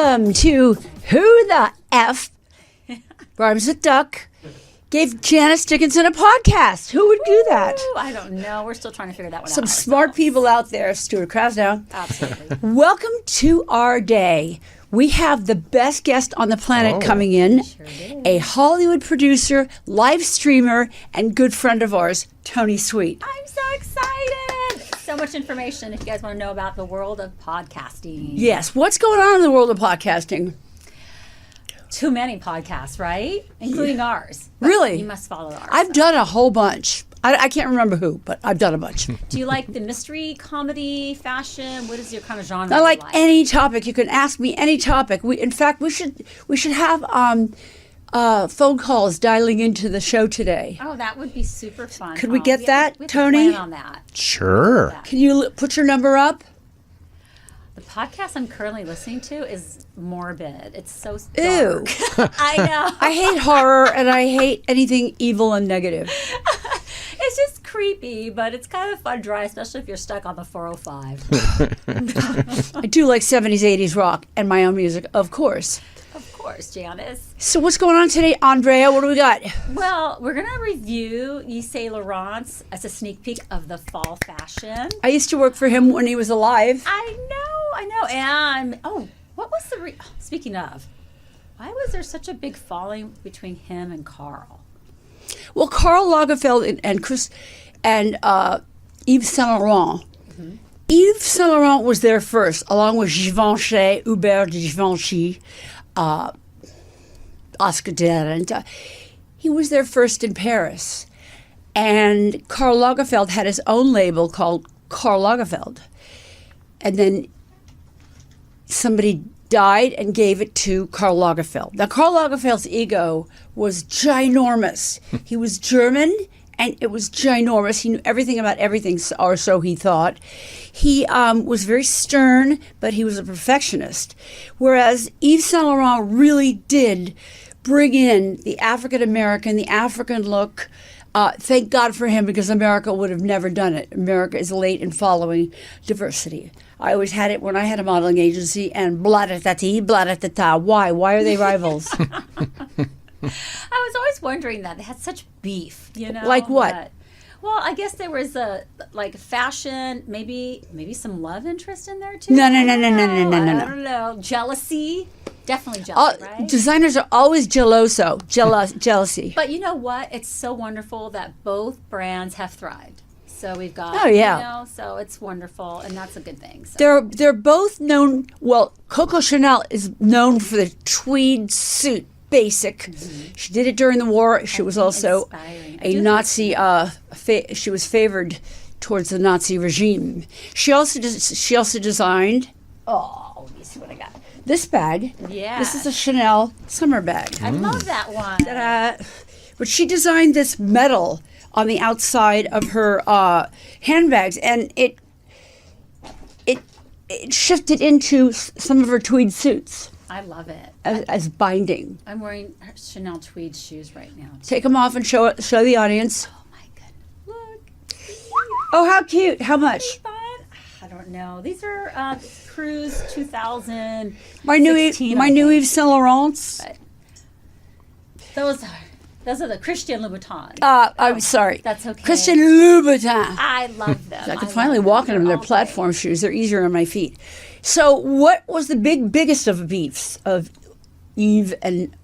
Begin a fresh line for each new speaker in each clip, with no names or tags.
Welcome to Who the F Rhymes with Duck gave Janice Dickinson a podcast. Who would do that?
Ooh, I don't know. We're still trying to figure that one out.
Some smart people out there. Stuart Krasnow.
Absolutely.
Welcome to our day. We have the best guest on the planet coming in, a Hollywood producer, live streamer, and good friend of ours, Tony Sweet.
I'm so excited. So much information if you guys want to know about the world of podcasting.
Yes. What's going on in the world of podcasting?
Too many podcasts, right? Including ours. But
Really?
You must follow ours.
I've done a whole bunch. I can't remember who, but I've done a bunch.
Do you like the mystery, comedy, fashion? What is your kind of genre?
I
you
like any topic. You can ask me any topic. In fact, we should have phone calls dialing into the show today.
Oh, that would be super fun.
Could we get that,
we have
Tony?
To plan on that.
Sure.
Can you put your number up?
The podcast I'm currently listening to is morbid. It's so
Ew.
dark. I know.
I hate horror and I hate anything evil and negative.
It's just creepy, but it's kind of fun dry, especially if you're stuck on the 405.
I do like 70s, 80s rock and my own music, of course.
Of course, Janice.
So what's going on today, Andrea? What do we got?
Well, we're going to review Yves Saint Laurent's as a sneak peek of the fall fashion.
I used to work for him when he was alive.
I know. And, what was the... Speaking of, why was there such a big falling between him and Carl?
Well, Karl Lagerfeld and Yves Saint Laurent. Mm-hmm. Yves Saint Laurent was there first, along with Givenchy, Hubert de Givenchy, Oscar de la Renta. He was there first in Paris. And Karl Lagerfeld had his own label called Karl Lagerfeld. And then somebody died and gave it to Karl Lagerfeld. Now, Karl Lagerfeld's ego was ginormous. He was German, and it was ginormous. He knew everything about everything, or so he thought. He was very stern, but he was a perfectionist. Whereas Yves Saint Laurent really did bring in the African-American, the African look. Thank God for him, because America would have never done it. America is late in following diversity. I always had it when I had a modeling agency, and blah-da-da-tee, blah-da-da-ta. Why? Why are they rivals?
I was always wondering that. They had such beef, you know?
Like what?
Well, I guess there was fashion, maybe some love interest in there, too.
No.
I don't know. Jealousy. Definitely jealousy, right?
Designers are always jealousy.
But you know what? It's so wonderful that both brands have thrived. So we've got, so it's wonderful, and that's a good thing. So.
They're both known. Well, Coco Chanel is known for the tweed suit, basic. Mm-hmm. She did it during the war. She was also a Nazi. She was favored towards the Nazi regime. She also designed. Oh, let me see what I got. This bag.
Yeah.
This is a Chanel summer bag.
I love that one.
But she designed this metal on the outside of her handbags, and it shifted into some of her tweed suits.
I love it.
As binding.
I'm wearing Chanel tweed shoes right now.
Take them off and show the audience.
Oh my goodness. Look.
Oh, how cute. How much?
Fun. I don't know. These are Cruise 2000.
My new Yves Saint Laurents.
Those are the Christian Louboutins.
I'm sorry.
That's okay.
Christian Louboutin.
I love them.
I can finally walk in them. They're platform shoes. They're easier on my feet. So what was the biggest of beefs of Yves and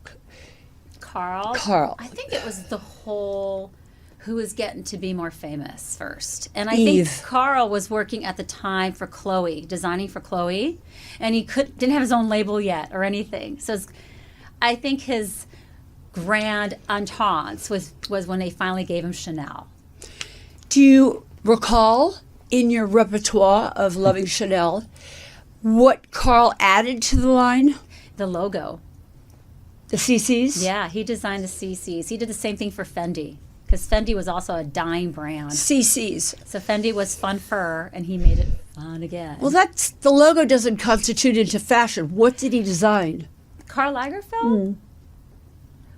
Carl?
I
think it was the whole who was getting to be more famous first. And I
Yves.
think Carl was working at the time for Chloe, designing for Chloe, and he didn't have his own label yet or anything. So I think his grand entente was when they finally gave him Chanel.
Do you recall in your repertoire of loving Chanel what Carl added to the line?
The logo.
The CCs?
Yeah, he designed the CCs. He did the same thing for Fendi, because Fendi was also a dying brand.
CCs.
So Fendi was fun fur, and he made it fun again.
Well, the logo doesn't constitute into fashion. What did he design?
Karl Lagerfeld?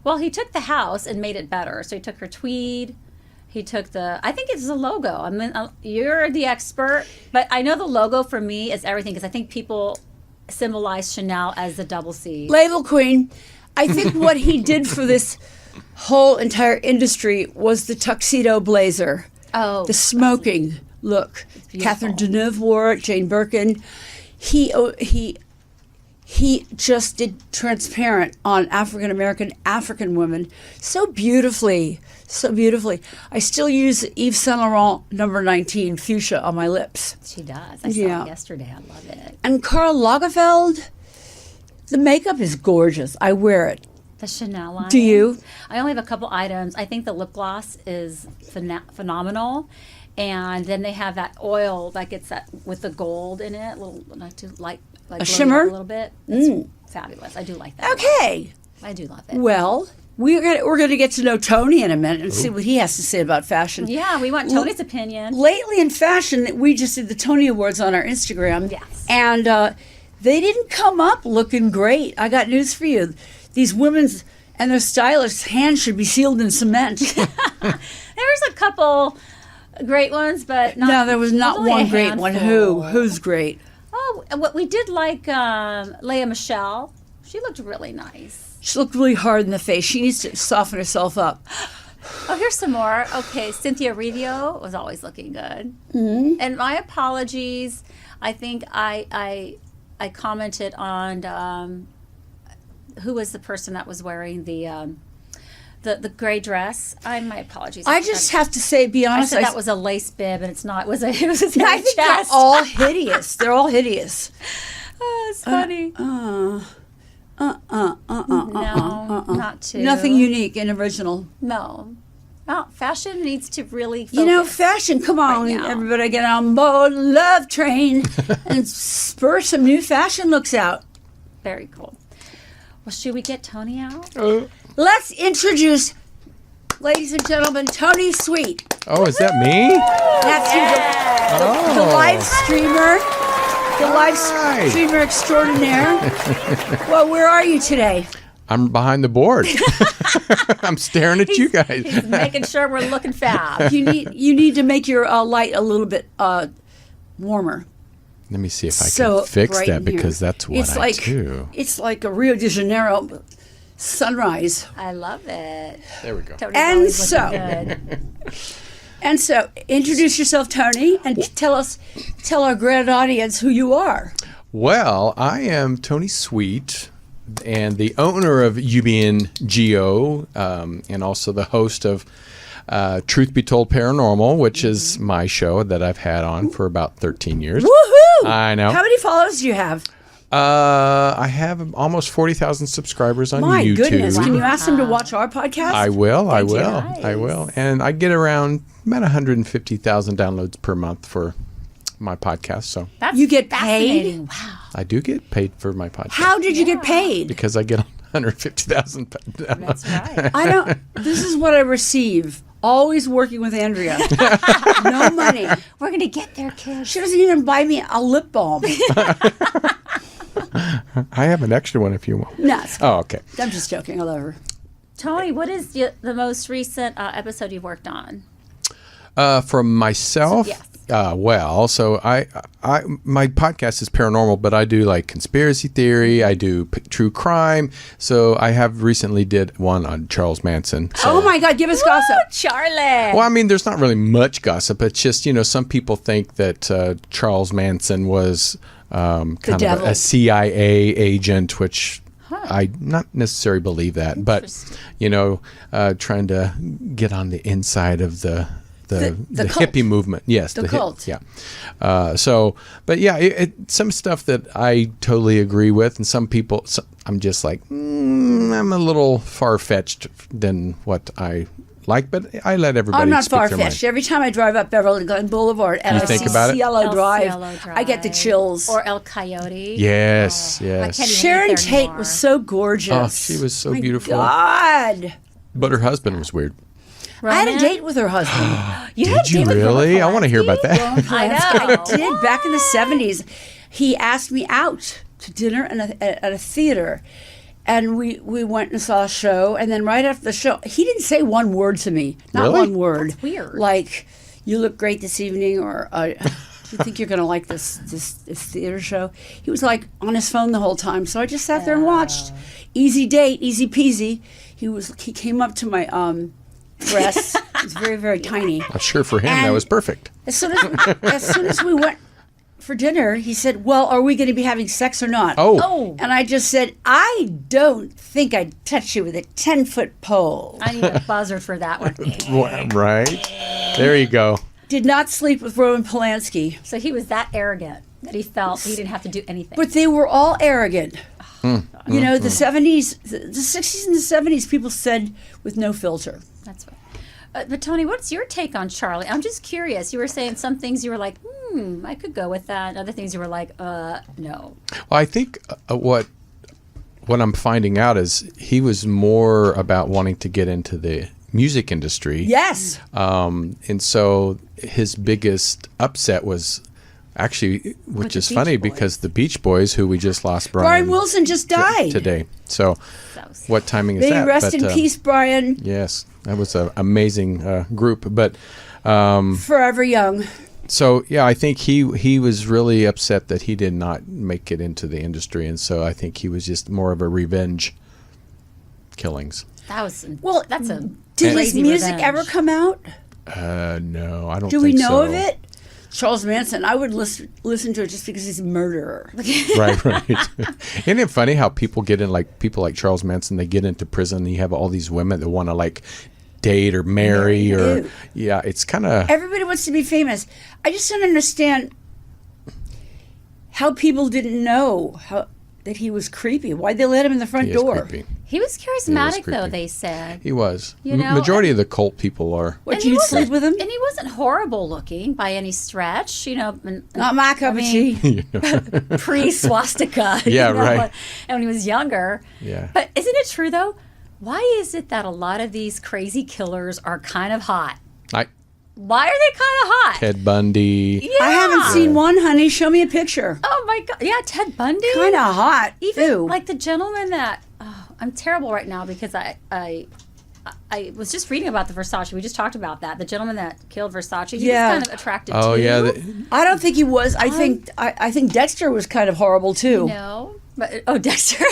Well, he took the house and made it better. So he took her tweed. He took I think it's the logo. I mean, you're the expert, but I know the logo for me is everything, because I think people symbolized Chanel as the double C.
Label queen. I think what he did for this whole entire industry was the tuxedo blazer.
Oh,
The smoking look. Catherine Deneuve wore it, Jane Birkin. He just did transparent on African women so beautifully. So beautifully. I still use Yves Saint Laurent number 19 fuchsia on my lips.
She does. I saw it yesterday. I love it.
And Karl Lagerfeld, the makeup is gorgeous. I wear it.
The Chanel line.
Do you?
I only have a couple items. I think the lip gloss is phenomenal. And then they have that oil that gets that with the gold in it, not too light, like
a shimmer,
a little bit. It's fabulous. I do like that.
Okay.
I do love it.
Well, we're gonna get to know Tony in a minute and see what he has to say about fashion.
Yeah, we want Tony's opinion.
Lately in fashion, we just did the Tony Awards on our Instagram.
Yes.
And they didn't come up looking great. I got news for you. These women's and their stylists' hands should be sealed in cement.
There's a couple great ones, but not.
No, there was not
only
one
a
great one.
handful.
Who's great?
Oh, what we did like Lea Michele. She looked really nice.
She looked really hard in the face. She needs to soften herself up.
Oh, here's some more. Okay, Cynthia Rivio was always looking good.
Mm-hmm.
And my apologies. I think I commented on who was the person that was wearing the gray dress. My apologies.
I just have to say, be
I
honest.
said that was a lace bib, and it's not. It was a
I
chest.
think they're all hideous. They're all hideous.
Oh, it's funny. No, not too.
Nothing unique and original.
No. No, fashion needs to really focus.
You know, fashion, come on,
right now.
everybody get on board love train and spur some new fashion looks out.
Very cool. Well, should we get Tony out?
Let's introduce, ladies and gentlemen, Tony Sweet.
Oh, is that me?
That's you, the live streamer. The live streamer extraordinaire. Well, where are you today?
I'm behind the board. I'm staring at you guys.
He's making sure we're looking fab.
You need to make your light a little bit warmer.
Let me see if I
So
can fix
bright
that
in here.
because that's what
It's
I
like
do.
it's like a Rio de Janeiro sunrise.
I love it.
There we go.
Tony's
And
always
so-
looking good.
And so, introduce yourself, Tony, and tell our grand audience who you are.
Well, I am Tony Sweet and the owner of UBN Geo and also the host of Truth Be Told Paranormal, which is my show that I've had on for about 13 years.
Woohoo!
I know.
How many followers do you have?
I have almost 40,000 subscribers on
My
YouTube.
goodness! Can you ask them to watch our podcast?
I will. I
Thank you.
will.
Nice.
I will. And I get around about 150,000 downloads per month for my podcast. So
That's
You get
fascinating.
paid?
Wow.
I do get paid for my podcast.
How did you get paid?
Because I get 150,000 downloads.
That's right.
I don't. This is what I receive. Always working with Andrea. No money.
We're going to get there, kids.
She doesn't even buy me a lip balm.
I have an extra one if you want.
No, it's-
Oh, okay.
I'm just joking. I love her.
Tony, what is the most recent episode you've worked on?
For myself,
Yes.
so my podcast is paranormal, but I do like conspiracy theory. I do true crime. So I have recently did one on Charles Manson. So.
Oh my God! Give us gossip.
Charlie.
Well, I mean, there's not really much gossip. It's just, some people think that Charles Manson was kind of
devil.
a CIA agent, which I not necessarily believe that. But, trying to get on the inside of the
The cult.
hippie movement. Yes.
The cult.
Yeah. But yeah, some stuff that I totally agree with. And some people, I'm just like, I'm a little far-fetched than what I like, but I let everybody
I'm not
speak their mind.
far-fetched. Every time I drive up Beverly Glen Boulevard and I
think
see
about it?
Cielo
El
Drive,
Cielo
I get the chills.
Or El Coyote.
Yes,
I
yes.
can't even
Sharon
eat there
Tate
anymore.
was so gorgeous.
Oh, she was so
My
beautiful.
God.
But her husband was weird.
I had a
Roman?
date with her husband.
You had a
Did you
date with
really? I
Roman
want to hear about
Polanski?
that.
I know.
I did back in the 70s. He asked me out to dinner at a theater. And we went and saw a show. And then right after the show, he didn't say one word to me. Not
Really?
one word.
That's weird.
Like, you look great this evening, or you think you're going to like this theater show? He was like on his phone the whole time. So I just sat there and watched. Easy date, easy peasy. He came up to my breasts. It was very, very tiny.
I'm sure for him that was perfect.
As soon as we went for dinner, he said, "Well, are we going to be having sex or not?"
Oh.
And I just said, "I don't think I'd touch you with a 10-foot pole."
I need a buzzard for that one.
Right. There you go.
Did not sleep with Roman Polanski.
So he was that arrogant that he felt he didn't have to do anything.
But they were all arrogant. You know, the 70s, the 60s and the 70s, people said with no filter.
That's right. But Tony, what's your take on Charlie? I'm just curious. You were saying some things you were like, I could go with that. And other things you were like, no.
Well, I think what I'm finding out is he was more about wanting to get into the music industry.
Yes.
And so his biggest upset was actually, which is funny because the Beach Boys, who we just lost,
Brian Wilson just died
today. So what timing is
May
that?
rest in peace, Brian.
Yes, that was an amazing group. But
forever young.
So yeah, I think he was really upset that he did not make it into the industry, and so I think he was just more of a revenge killings.
That's a
did his
crazy
music
revenge.
ever come out?
No, I don't.
Do
think
we know
so.
of it? Charles Manson. I would listen to it just because he's a murderer.
Right. Isn't it funny how people get in, like people like Charles Manson, they get into prison and you have all these women that want to like date or marry or
Ew.
yeah, it's kind of
Everybody wants to be famous. I just don't understand how people didn't know that he was creepy. Why'd they let him in the front door?
creepy.
He was charismatic,
creepy.
though, they said.
He was.
You know,
Majority of the cult people are.
What,
And
you'd
he
sleep with him?
And he wasn't horrible looking by any stretch, you know.
Not my cup of tea.
Pre-swastika.
Yeah,
you know,
right.
And when he was younger.
Yeah.
But isn't it true, though? Why is it that a lot of these crazy killers are kind of hot? Why are they kind of hot?
Ted Bundy.
Yeah.
I haven't seen one, honey. Show me a picture.
Oh, my God. Yeah, Ted Bundy.
Kind of hot.
Even
Ew.
like the gentleman that I'm terrible right now because I was just reading about the Versace. We just talked about that. The gentleman that killed Versace. He
Yeah.
was kind of attractive
Oh
too.
yeah.
I don't think he was. I think Dexter was kind of horrible too.
No. But Dexter.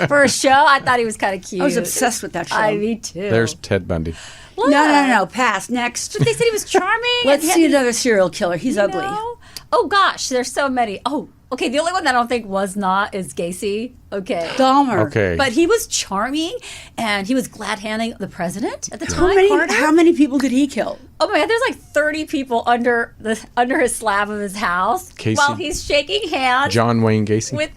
For a show, I thought he was kind of cute.
I was obsessed with that show.
Me too.
There's Ted Bundy.
Look.
No. Pass. Next.
But they said he was charming.
Let's
and he
see
had
another serial killer. He's
you
ugly.
know? Oh gosh, there's so many. Oh, okay. The only one that I don't think was not is Gacy. Okay.
Dahmer.
Okay.
But he was charming, and he was glad-handing the president at the
How
time.
how many people did he kill?
Oh my God! There's like 30 people under his slab of his house
Casey.
while he's shaking hands
John Wayne Gacy.
with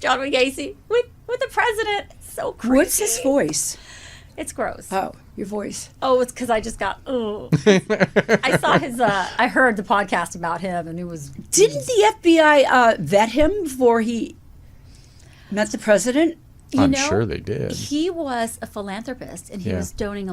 John Wayne Gacy with the president. So creepy.
What's his voice?
It's gross.
Oh, your voice.
Oh, it's because I just got. Oh, I saw his. I heard the podcast about him, and it was.
Didn't the FBI vet him before he met the president?
I'm sure they did.
He was a philanthropist, and he was donating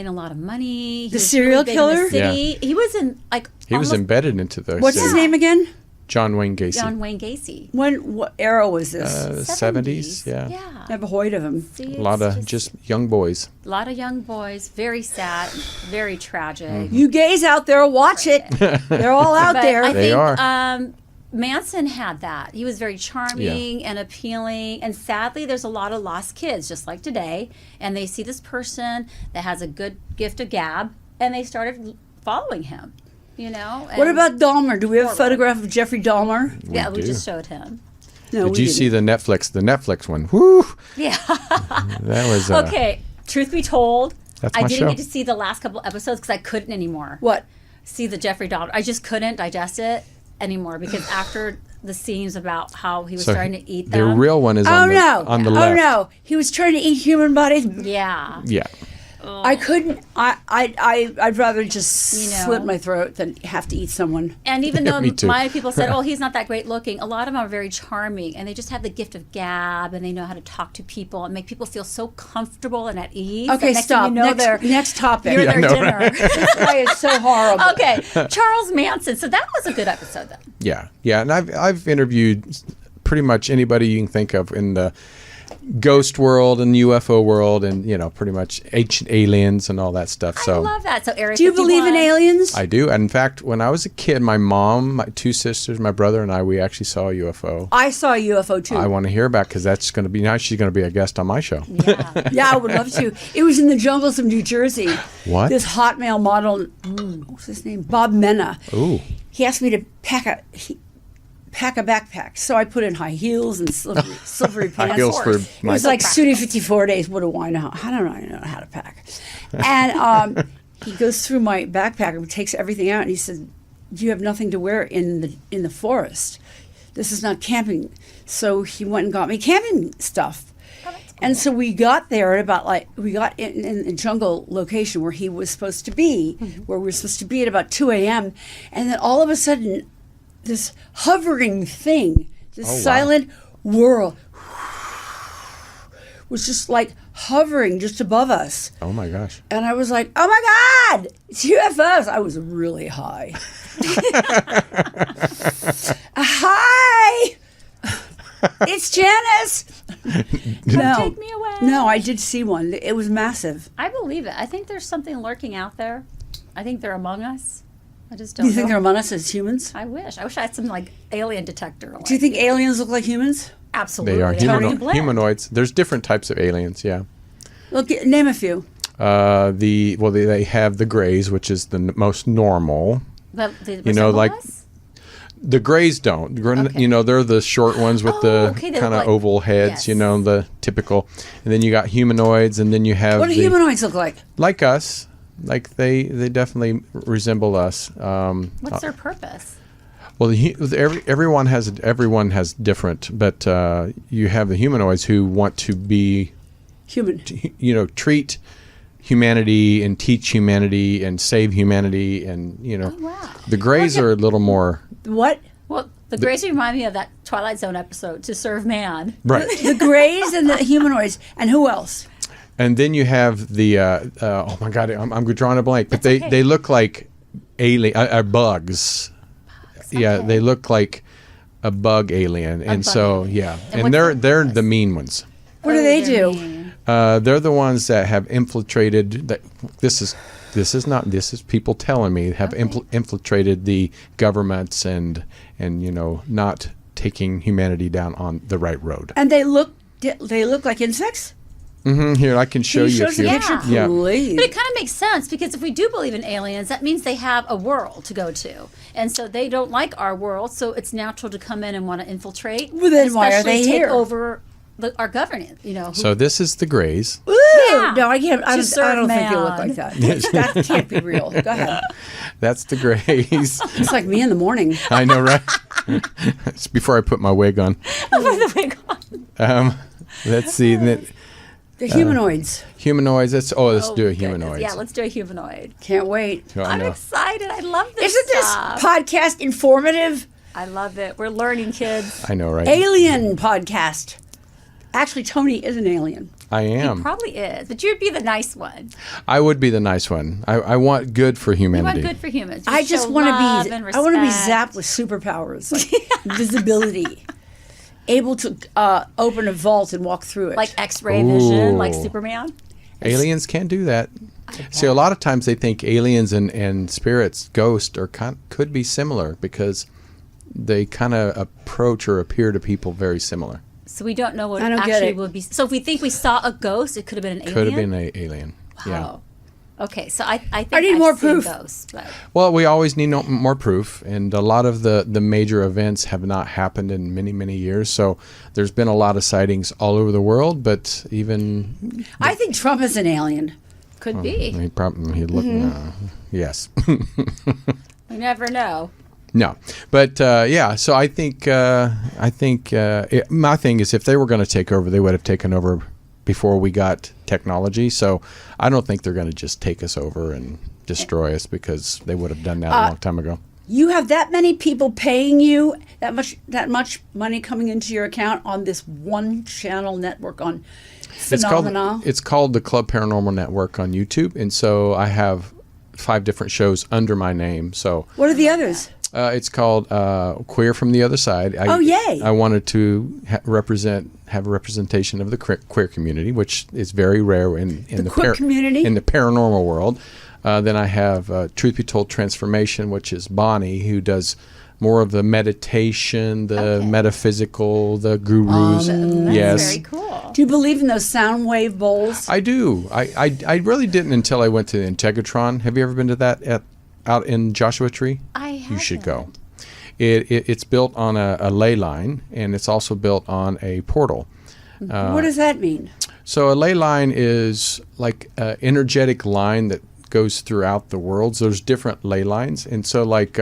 a lot of money. He
The
was
serial
big in the
killer?
city. He was in like.
He was
almost
embedded into the.
What's his name again?
John Wayne Gacy.
John Wayne Gacy.
What era was this?
70s. Yeah.
Yeah.
Never heard of him.
See,
A lot
it's
of just young boys.
a lot of young boys. Very sad. Very tragic.
Mm-hmm.
You gays out there, watch it. They're all out
But
there.
I
They
think
are.
Manson had that. He was very charming and appealing. And sadly, there's a lot of lost kids, just like today. And they see this person that has a good gift of gab, and they started following him. You know.
What
And-
about Dahmer? Do we have a photograph of Jeffrey Dahmer?
Yeah, we
do.
just showed him.
No,
Did
we
you
didn't.
see the Netflix one? Whoo!
Yeah.
That was
Okay. Truth be told,
That's
I
my
didn't
show.
get to see the last couple episodes because I couldn't anymore.
What?
See the Jeffrey Dahmer. I just couldn't digest it anymore because after the scenes about how he was
So
starting to eat
the
them.
real one is
Oh
on the
no!
on the
Oh
left.
no! He was trying to eat human bodies.
Yeah.
Yeah.
I couldn't. I'd rather just
You know.
slit my throat than have to eat someone.
And even though
Me too.
my people said, "Oh, he's not that great looking," a lot of them are very charming, and they just have the gift of gab, and they know how to talk to people and make people feel so comfortable and at ease.
Okay,
that next
stop.
thing you know, they're
Next topic.
you're
Yeah,
their
no,
dinner.
This guy is so horrible.
Okay, Charles Manson. So that was a good episode, then.
Yeah. And I've interviewed pretty much anybody you can think of in the ghost world and UFO world, and pretty much ancient aliens and all that stuff.
I
So
love that. So Area
Do you believe in
51.
aliens?
I do. And in fact, when I was a kid, my mom, my two sisters, my brother, and I, we actually saw a UFO.
I saw a UFO too.
I want to hear about because that's going to be nice. She's going to be a guest on my show.
Yeah.
Yeah, I would love to. It was in the jungles of New Jersey.
What?
This hot male model, what's his name? Bob Mena.
Ooh.
He asked me to pack a backpack. So I put in high heels and silvery pants.
High heels for
It
my
was like Studio 54 days. What do I know? I don't know how to pack. And he goes through my backpack and takes everything out. And he said, "You have nothing to wear in the forest. This is not camping." So he went and got me camping stuff. And so we got there at about we got in the jungle location where he was supposed to be, where we were supposed to be at about 2 a.m. And then all of a sudden, this hovering thing, this
Oh, wow.
silent whirl, was just like hovering just above us.
Oh my gosh.
And I was like, "Oh my God, it's UFOs!" I was really high. Hi, it's Janice. No,
Take me away.
no, I did see one. It was massive.
I believe it. I think there's something lurking out there. I think they're among us. I just don't
Do you think
know.
they're among us as humans?
I wish I had some like alien detector.
Do you think aliens look like humans?
Absolutely.
They are
Totally blend.
humanoids. There's different types of aliens, yeah.
Look, name a few.
They have the grays, which is the most normal.
But they
know,
resemble
like-
us?
The grays don't.
Okay.
They're the short ones with
Oh,
the
okay, they
kind
look
of
like-
oval heads,
yes.
the typical. And then you got humanoids, and then you have
What do humanoids look like?
like us. Like they definitely resemble us.
What's their purpose?
Well, everyone has different, but you have the humanoids who want to be,
Human.
treat humanity and teach humanity and save humanity, and
Wow.
the grays are a little more
What?
Well, the Grays remind me of that Twilight Zone episode, To Serve Man.
right.
The grays and the humanoids. And who else?
And then you have the oh my god, I'm drawing a blank, but
That's okay.
they look like bugs. Yeah,
Okay.
they look like a bug alien, and
bug
so
alien.
yeah,
And
and
what's
they're
their
the mean ones.
What do they
they're
do?
mean.
They're the ones that have infiltrated. This is people telling me have infiltrated the governments and not taking humanity down on the right road.
And they look like insects?
Here, I can show
Can you
you
show
a
us a
few.
picture,
Yeah.
please?
But it kind of makes sense because if we do believe in aliens, that means they have a world to go to. And so they don't like our world, so it's natural to come in and want to infiltrate.
Well, then why are
especially
they
take
here?
over our governance,
So this is the grays.
Ooh,
Yeah.
no, I can't. I
To
don't think they
serve
look
man.
like that. That can't be real. Go ahead.
That's the grays.
It's like me in the morning.
I know, right? It's before I put my wig on.
By the way,
Let's see.
The humanoids.
Humanoids. Let's do a
goodness.
humanoid.
Yeah, let's do a humanoid.
Can't wait.
Oh, I
I'm
know.
excited. I love this
Isn't this
stuff.
podcast informative?
I love it. We're learning, kids.
I know, right?
Alien podcast. Actually, Tony is an alien.
I am.
Probably is, but you'd be the nice one.
I would be the nice one. I want good for
You
humanity.
want good for humans. You
I just
show
want
love
to
and
be. I want to be
respect.
zapped with superpowers, like visibility, able to open a vault and walk through it.
Like X-ray vision, like
Ooh.
Superman.
Aliens can't do that. See, a lot of times they think aliens and spirits, ghosts, could be similar because they kind of approach or appear to people very similar.
So we don't know what
I don't get
actually
it.
would be. So if we think we saw a ghost, it could have been an alien.
Could have been an alien. Yeah.
Wow. Okay, so I think
I need
I've
more
seen
proof.
Ghosts, but
Well, we always need more proof, and a lot of the major events have not happened in many, many years. So there's been a lot of sightings all over the world, but even
I think Trump is an alien.
could be.
he looked. Yes.
We never know.
No, but yeah. So I think my thing is if they were going to take over, they would have taken over before we got technology. So I don't think they're going to just take us over and destroy us because they would have done that a long time ago.
You have that many people paying you that much money coming into your account on this one channel network on Phenomena.
It's called the Club Paranormal Network on YouTube, and so I have 5 different shows under my name. So
What are the others?
It's called Queer from the Other Side.
Yay.
I wanted to have a representation of the queer community, which is very rare in the
queer community?
in the paranormal world. Then I have Truth Be Told Transformation, which is Bonnie, who does more of the meditation, the metaphysical, the gurus.
That's
yes.
very cool.
Do you believe in those sound wave bowls?
I do. I really didn't until I went to the Integratron. Have you ever been to that out in Joshua Tree?
I
You should go.
haven't.
It's built on a ley line, and it's also built on a portal.
What does that mean?
So a ley line is like an energetic line that goes throughout the world. So there's different ley lines, and so like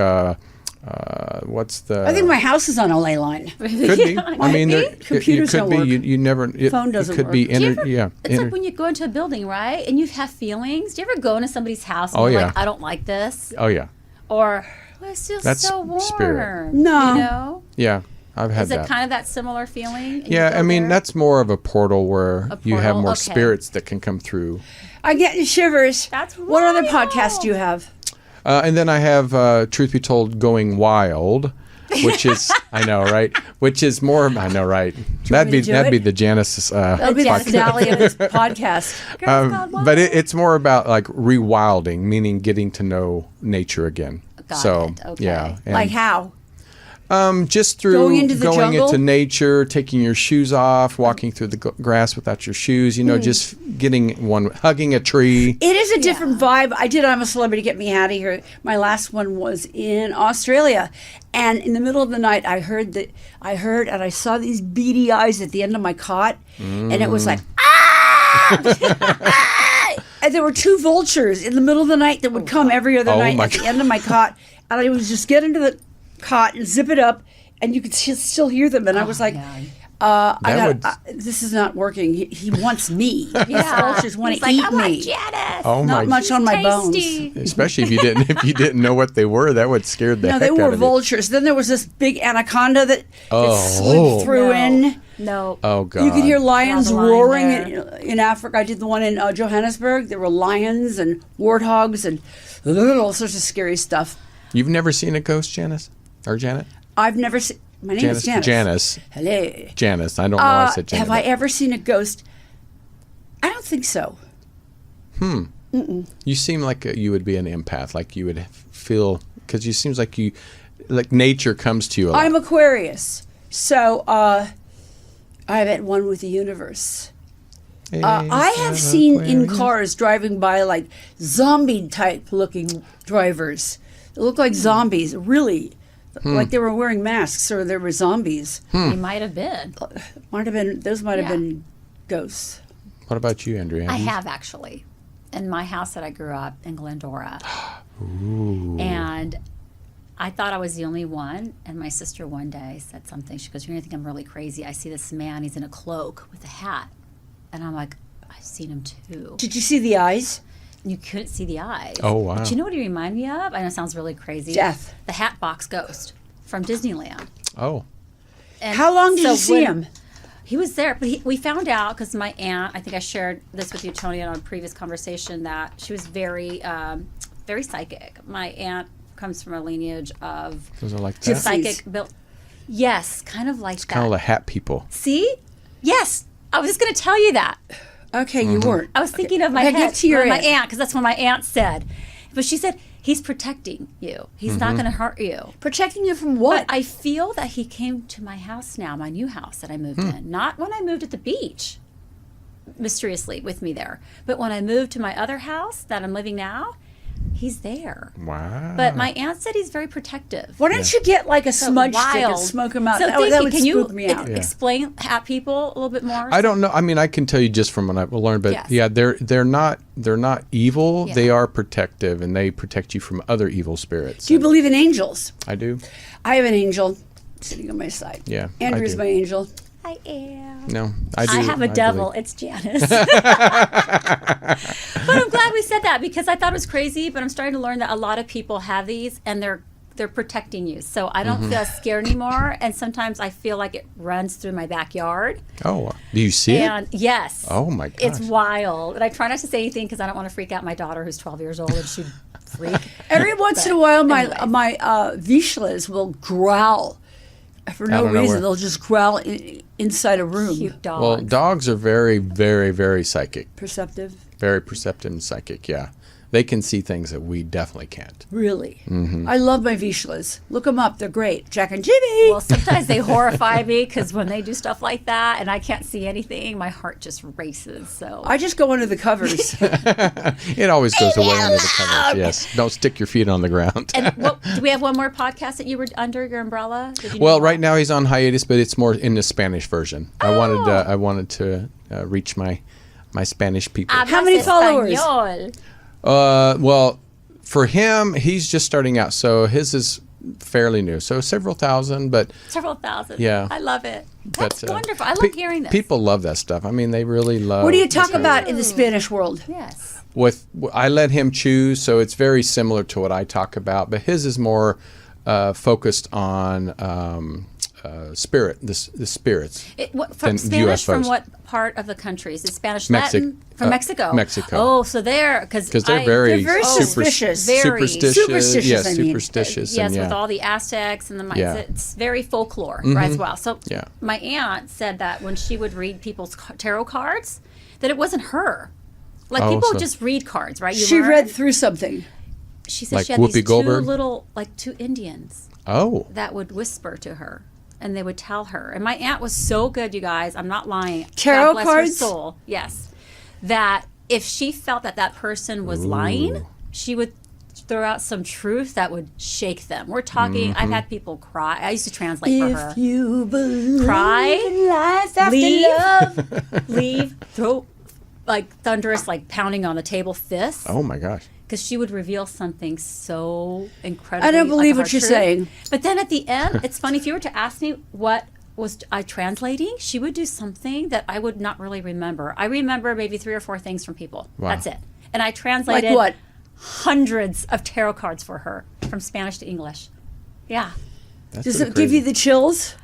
what's the?
I think my house is on a ley line.
Could be. I mean, it
Computers
could
don't
be.
work.
You never.
Phone doesn't
It could be.
work.
Do you ever-
Yeah.
It's like when you go into a building, right? And you have feelings. Do you ever go into somebody's house and
Oh,
you're
yeah.
like, I don't like this?
Oh yeah.
Or, well, it feels
That's
so warm.
spirit.
No.
You know?
Yeah. I've had
Is
that.
it kind of that similar feeling? And you
Yeah,
go
I mean
there?
that's more of a portal where you have
portal,
more
okay.
spirits that can come through.
I get shivers.
That's
What other
wild.
podcast do you have?
And then I have Truth Be Told Going Wild, which is I know right, which is more I know right. That'd
me
be
to do
that'd
it?
be the Janice.
That'll be the
Podcast.
finale of this podcast.
Girls Gone Wild.
But it's more about like rewilding, meaning getting to know nature again.
Got
so
it. Okay.
yeah, and,
Like how?
just through
Going into the jungle?
into nature, taking your shoes off, walking through the grass without your shoes. You know, just hugging a tree.
It is a different vibe. I did I'm a Celebrity, Get Me Out of Here. My last one was in Australia. And in the middle of the night, I heard and I saw these beady eyes at the end of my cot. And it was like, ah! And there were two vultures in the middle of the night that would come every other
Oh,
night
my
at the end of my cot. And I would just get into the cot and zip it up, and you could still hear them. And I was like,
man.
this is not working. He wants me. These
Yeah.
vultures want
He's
to
like,
eat
I want
me.
Janice.
Oh
Not
my!
much on my bones.
Tasty.
Especially if you didn't know what they were, that would scare the
No,
heck
they
out
were
of you.
vultures. Then there was this big anaconda that
Oh.
slipped through
No.
in.
No.
Oh God!
You could hear lions
Draw the line
roaring
there.
in Africa. I did the one in Johannesburg. There were lions and warthogs and all sorts of scary stuff.
You've never seen a ghost, Janice or Janet?
I've never seen. My name is Janice.
Janice.
Hello.
Janice. I don't know why I said Janet.
Have I ever seen a ghost? I don't think so.
You seem like you would be an empath, like you would feel, because you seems like nature comes to you a lot.
I'm Aquarius, so I'm at one with the universe. I have seen in cars driving by like zombie type looking drivers. They look like zombies, really, like they were wearing masks or they were zombies.
You might have been.
Those might have
Yeah.
been ghosts.
What about you, Andrea?
I have actually. In my house that I grew up in Glendora. And I thought I was the only one. And my sister one day said something. She goes, "You're going to think I'm really crazy. I see this man. He's in a cloak with a hat." And I'm like, "I've seen him too."
Did you see the eyes?
And you couldn't see the eyes.
Oh, wow.
But you know what he reminded me of? I know it sounds really crazy.
Death.
The Hatbox Ghost from Disneyland.
Oh,
And
How long did
so
you see
when-
him?
He was there, but we found out because my aunt, I think I shared this with you, Tony, on a previous conversation, that she was very, very psychic. My aunt comes from a lineage of
those are like that.
Gypsy.
psychic built. Yes, kind of like
Kind
that.
of the hat people.
See? Yes, I was just going to tell you that.
Okay, you weren't.
I was thinking of my
Okay,
head,
get to your
my
aunt.
aunt, because that's what my aunt said. But she said, he's protecting you. He's not going to hurt you.
Protecting you from what?
But I feel that he came to my house now, my new house that I moved in. Not when I moved at the beach, mysteriously with me there. But when I moved to my other house that I'm living now, he's there.
Wow.
But my aunt said he's very protective.
Why don't you get like a smudge stick and
Wild.
smoke them out?
So
that
thank
would
you. Can you
spook me out.
explain hat people a little bit more?
I don't know. I mean, I can tell you just from what I've learned, but
Yes.
yeah, they're not evil.
Yeah.
They are protective, and they protect you from other evil spirits.
Do you believe in angels?
I do.
I have an angel sitting on my side.
Yeah, I
Andrew's
do.
my angel.
I am.
No, I do.
I have a devil.
believe.
It's Janice. But I'm glad we said that because I thought it was crazy. But I'm starting to learn that a lot of people have these and they're protecting you. So I don't feel scared anymore. And sometimes I feel like it runs through my backyard.
Oh, do you see it?
And yes.
Oh my gosh.
It's wild. And I try not to say anything because I don't want to freak out my daughter who's 12 years old and she'd freak.
Every once in a while, my Vizslas will growl. For no
Out of
reason,
nowhere.
they'll just growl inside a room.
Cute dogs.
Well, dogs are very, very, very psychic.
Perceptive.
Very perceptive and psychic, yeah. They can see things that we definitely can't.
Really.
Mm-hmm.
I love my Vizslas. Look them up. They're great. Jack and Jimmy.
Well, sometimes they horrify me because when they do stuff like that and I can't see anything, my heart just races. So
I just go under the covers.
It always goes away under the covers, yes. Don't stick your feet on the ground.
And do we have one more podcast that you were under your umbrella? Did you
Well,
know
right
that?
now he's on hiatus, but it's more in the Spanish version.
Oh.
I wanted to reach my Spanish people.
How many followers?
Español.
Well, for him, he's just starting out, so his is fairly new. So several thousand, but
Several thousand.
Yeah.
I love it. That's
but,
wonderful. I love hearing this.
People love that stuff. I mean, they really love.
What do you talk about in the Spanish world?
Yes.
I let him choose, so it's very similar to what I talk about, but his is more focused on spirit, the spirits.
From
than
Spanish, from
UFOs.
what part of the country? Is it Spanish,
Mexic-
Latin? From Mexico?
Mexico.
Oh, so because
They're very,
They're very
super-
suspicious.
Very.
superstitious. Yes,
I mean.
superstitious.
Yes,
and yeah.
with all the Aztecs and the Mayas.
Yeah.
It's very folklore right, as well. So
Yeah.
my aunt said that when she would read people's tarot cards, that it wasn't her. Like
Oh,
people
so-
just read cards, right? You
She
learn.
read through something.
She said
Like
she had
Whoopi
these
Goldberg?
two Indians
Oh,
that would whisper to her. And they would tell her. And my aunt was so good, you guys. I'm not lying.
Tarot
God bless
cards?
her soul. Yes. That if she felt that person was lying, she would throw out some truth that would shake them. We're talking, I've had people cry. I used to translate for her.
If you believe
Cry,
in life after
leave.
love.
Leave, throw like thunderous, like pounding on the table fists.
oh my gosh.
Because she would reveal something so incredible.
I don't believe what you're saying.
But then at the end, it's funny, if you were to ask me what was I translating, she would do something that I would not really remember. I remember maybe 3 or 4 things from people.
Wow.
That's it. And I translated
Like what?
hundreds of tarot cards for her from Spanish to English. Yeah.
That's
Does
pretty
it give you
crazy.
the chills?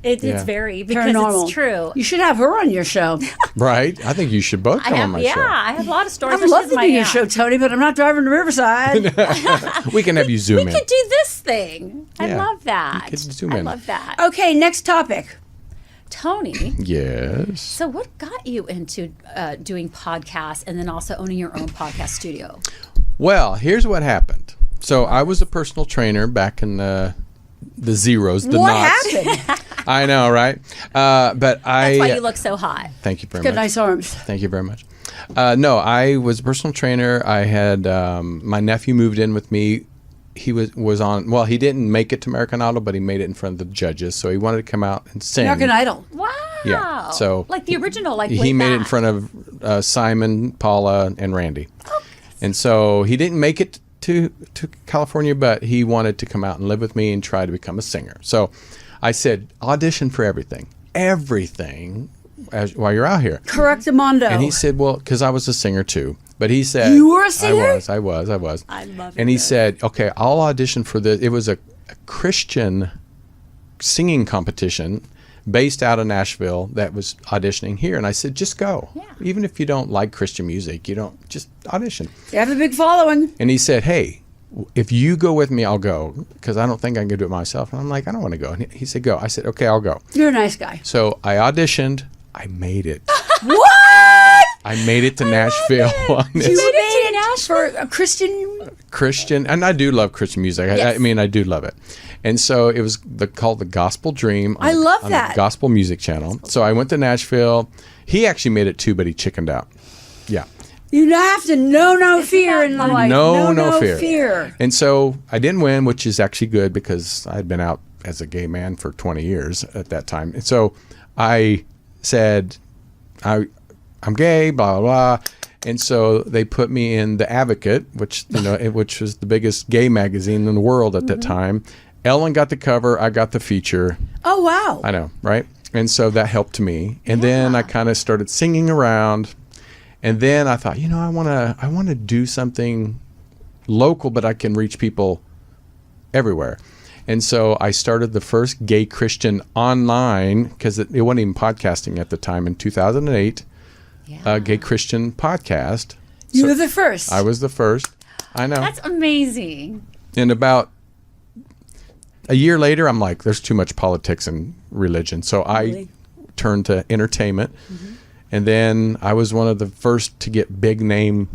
It's
Yeah.
very, because
Paranormal.
it's true.
You should have her on your show.
Right? I think you should both come on my show.
I have a lot of stories.
I would love
She's
to
my
do your
aunt.
show, Tony, but I'm not driving to Riverside.
We can have you zoom
We
in.
could do this thing. I
Yeah.
love that.
We could zoom
I
in.
love that.
Okay, next topic.
Tony,
Yes.
so what got you into doing podcasts and then also owning your own podcast studio?
Well, here's what happened. So I was a personal trainer back in the zeros, the
What
knots.
happened?
I know, right? But
That's why you look so hot.
Thank you very
Got
much.
nice arms.
Thank you very much. No, I was a personal trainer. I had my nephew moved in with me. He was on. Well, he didn't make it to American Idol, but he made it in front of the judges. So he wanted to come out and sing.
American Idol.
Wow.
Yeah, so
like the original, like
he
way
made it in
back.
front of Simon, Paula, and Randy. And so he didn't make it to California, but he wanted to come out and live with me and try to become a singer. So I said, audition for everything while you're out here.
Correctamundo.
And he said, well, because I was a singer too. But he said,
You were a singer?
I was.
I love
And he
it.
said, okay, I'll audition for this. It was a Christian singing competition based out of Nashville that was auditioning here. And I said, just go.
Yeah.
Even if you don't like Christian music, you don't, just audition.
You have a big following.
And he said, hey, if you go with me, I'll go, because I don't think I can do it myself. And I'm like, I don't want to go. And he said, go. I said, okay, I'll go.
You're a nice guy.
So I auditioned. I made it.
What?
I made it to Nashville on
You
this
made
to
it for a Christian.
Christian, and I do love Christian music.
Yes.
I mean, I do love it. And so it was called the Gospel Dream.
I love
on
that.
the Gospel Music Channel. So I went to Nashville. He actually made it too, but he chickened out. Yeah.
You have to know no fear in life.
No fear.
fear.
And so I didn't win, which is actually good because I had been out as a gay man for 20 years at that time. And so I said, I'm gay, blah, blah, blah. And so they put me in The Advocate, which which was the biggest gay magazine in the world at that time. Ellen got the cover, I got the feature.
Oh, wow.
I know, right? And so that helped me. And then I kind of started singing around. And then I thought, I want to do something local, but I can reach people everywhere. And so I started the first gay Christian online, because it wasn't even podcasting at the time, in 2008.
Yeah.
Gay Christian podcast.
You
So
were the first.
I was the first. I know.
That's amazing.
And about a year later, I'm like, there's too much politics and religion. So
Really?
I turned to entertainment. And then I was one of the first to get big name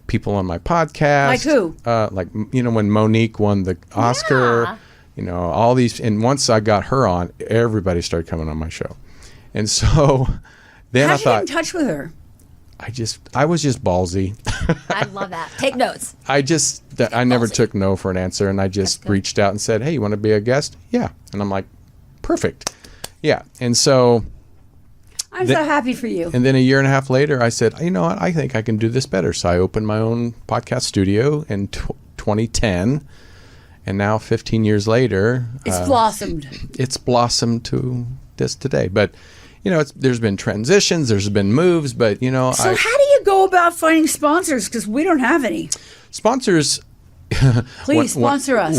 people on my podcast.
Like who?
Like, when Monique won the Oscar, all these. And once I got her on, everybody started coming on my show. And so then
How'd
I
you
thought,
get in touch with her?
I was just ballsy.
I love that. Take notes.
I never took no for an answer, and I just
good.
reached out and said, "Hey, you want to be a guest?" Yeah, and I'm like, "Perfect." Yeah, and so,
I'm so happy for you.
and then a year and a half later, I said, "You know what? I think I can do this better." So I opened my own podcast studio in 2010, and now 15 years later,
It's blossomed.
it's blossomed to this today. But there's been transitions, there's been moves, but
So how do you go about finding sponsors? Because we don't have any.
sponsors.
Please sponsor us.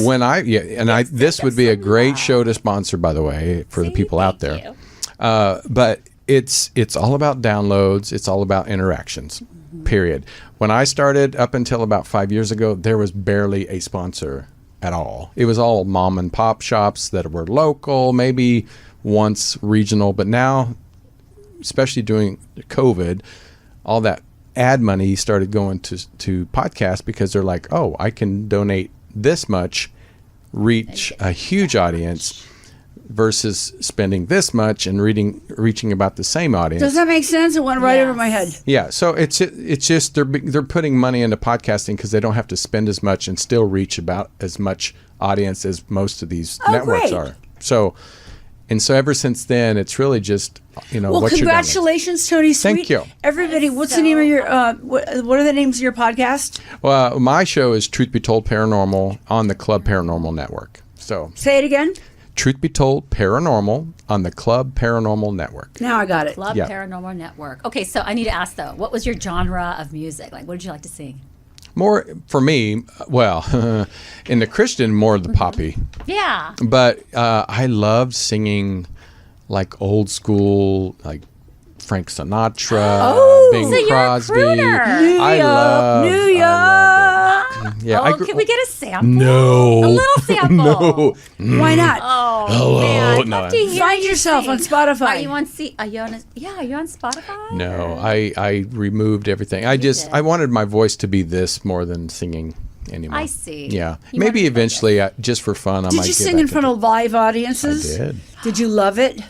This would be a great show to sponsor, by the way, for the people out there.
you.
But it's all about downloads. It's all about interactions. Period. When I started, up until about 5 years ago, there was barely a sponsor at all. It was all mom and pop shops that were local, maybe once regional, but now, especially during COVID, all that ad money started going to podcasts because they're like, oh, I can donate this much, reach a huge audience, versus spending this much and reaching about the same audience.
Does that make sense? It went right over my head.
Yeah, so it's just they're putting money into podcasting because they don't have to spend as much and still reach about as much audience as most of these networks
great.
are. So ever since then, it's really just
Well,
what's your download?
congratulations, Tony Sweet.
Thank you.
Everybody, what's the name of your? What are the names of your podcast?
Well, my show is Truth Be Told Paranormal on the Club Paranormal Network. So
Say it again.
Truth Be Told Paranormal on the Club Paranormal Network.
Now I got it.
Club
Yeah.
Paranormal Network. Okay, so I need to ask though, what was your genre of music? Like, what did you like to sing?
More for me, well, in the Christian, more the poppy.
Yeah.
But I loved singing like old school, like Frank Sinatra,
Oh,
Bing
so you're a
Crosby.
crooner.
New
I
York,
love
New
I love
York.
it. Yeah,
Oh, can we get a sample?
No.
A little sample.
No.
Why not?
Oh,
Hello.
man. I'd
No.
love to hear
Find
you
yourself
sing.
on Spotify.
Are you on are you on Spotify?
No, I removed everything. I wanted my voice to be this more than singing anymore.
I see.
Yeah,
You
maybe
wanted to
eventually, just for fun, I
Did
might
you
get
sing
back
in front
into
of live audiences?
I did.
Did you love it?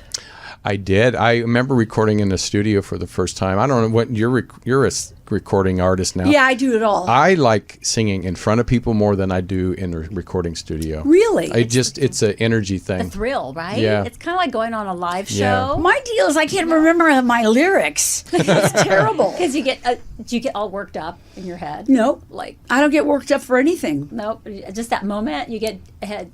I did. I remember recording in the studio for the first time. I don't know what you're a recording artist now.
Yeah, I do it all.
I like singing in front of people more than I do in a recording studio.
Really?
It's an energy
A
thing.
thrill, right?
Yeah.
It's kind of like going on a live
Yeah.
show.
My deal is I can't remember my lyrics. It's terrible.
Because do you get all worked up in your head?
Nope.
Like,
I don't get worked up for anything.
nope. Just that moment, you get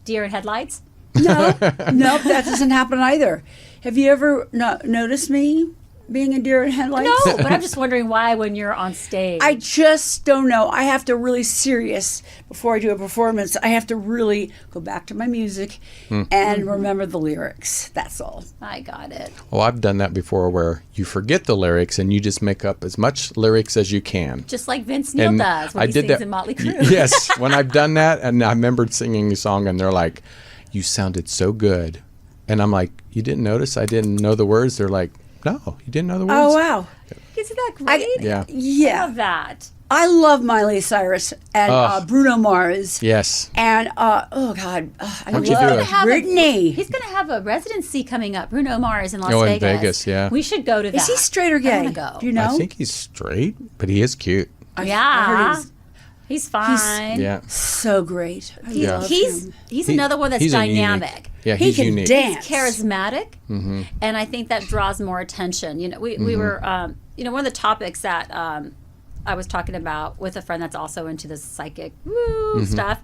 deer in headlights.
No, nope, that doesn't happen either. Have you ever noticed me being a deer in headlights?
No, but I'm just wondering why when you're on stage.
I just don't know. I have to really serious before I do a performance. I have to really go back to my music and remember the lyrics. That's all.
I got it.
Well, I've done that before where you forget the lyrics and you just make up as much lyrics as you can.
Just like Vince Neil does when
I
he
did
sings
that
in Motley Crue.
Yes, when I've done that, and I remembered singing a song, and they're like, "You sounded so good," and I'm like, "You didn't notice? I didn't know the words." They're like, "No, you didn't know the words."
Oh, wow.
Isn't that great?
Yeah.
I
Yeah.
love that.
I love Miley Cyrus and Bruno Mars.
Yes.
And, oh, God. I
Why'd you
love
do it?
Britney.
He's going to have a residency coming up. Bruno Mars in Las
Oh,
Vegas.
in Vegas, yeah.
We should go to that.
Is he straight or
I
gay?
wanna go.
Do you know?
I think he's straight, but he is cute.
I
Yeah.
heard
He's fine.
Yeah.
he's so great. I
Yeah.
love
He's
him.
another one that's
He's a unique-
dynamic.
Yeah,
He
he's
can
unique.
dance.
Charismatic, and I think that draws more attention. You know, we were, one of the topics that I was talking about with a friend that's also into the psychic stuff.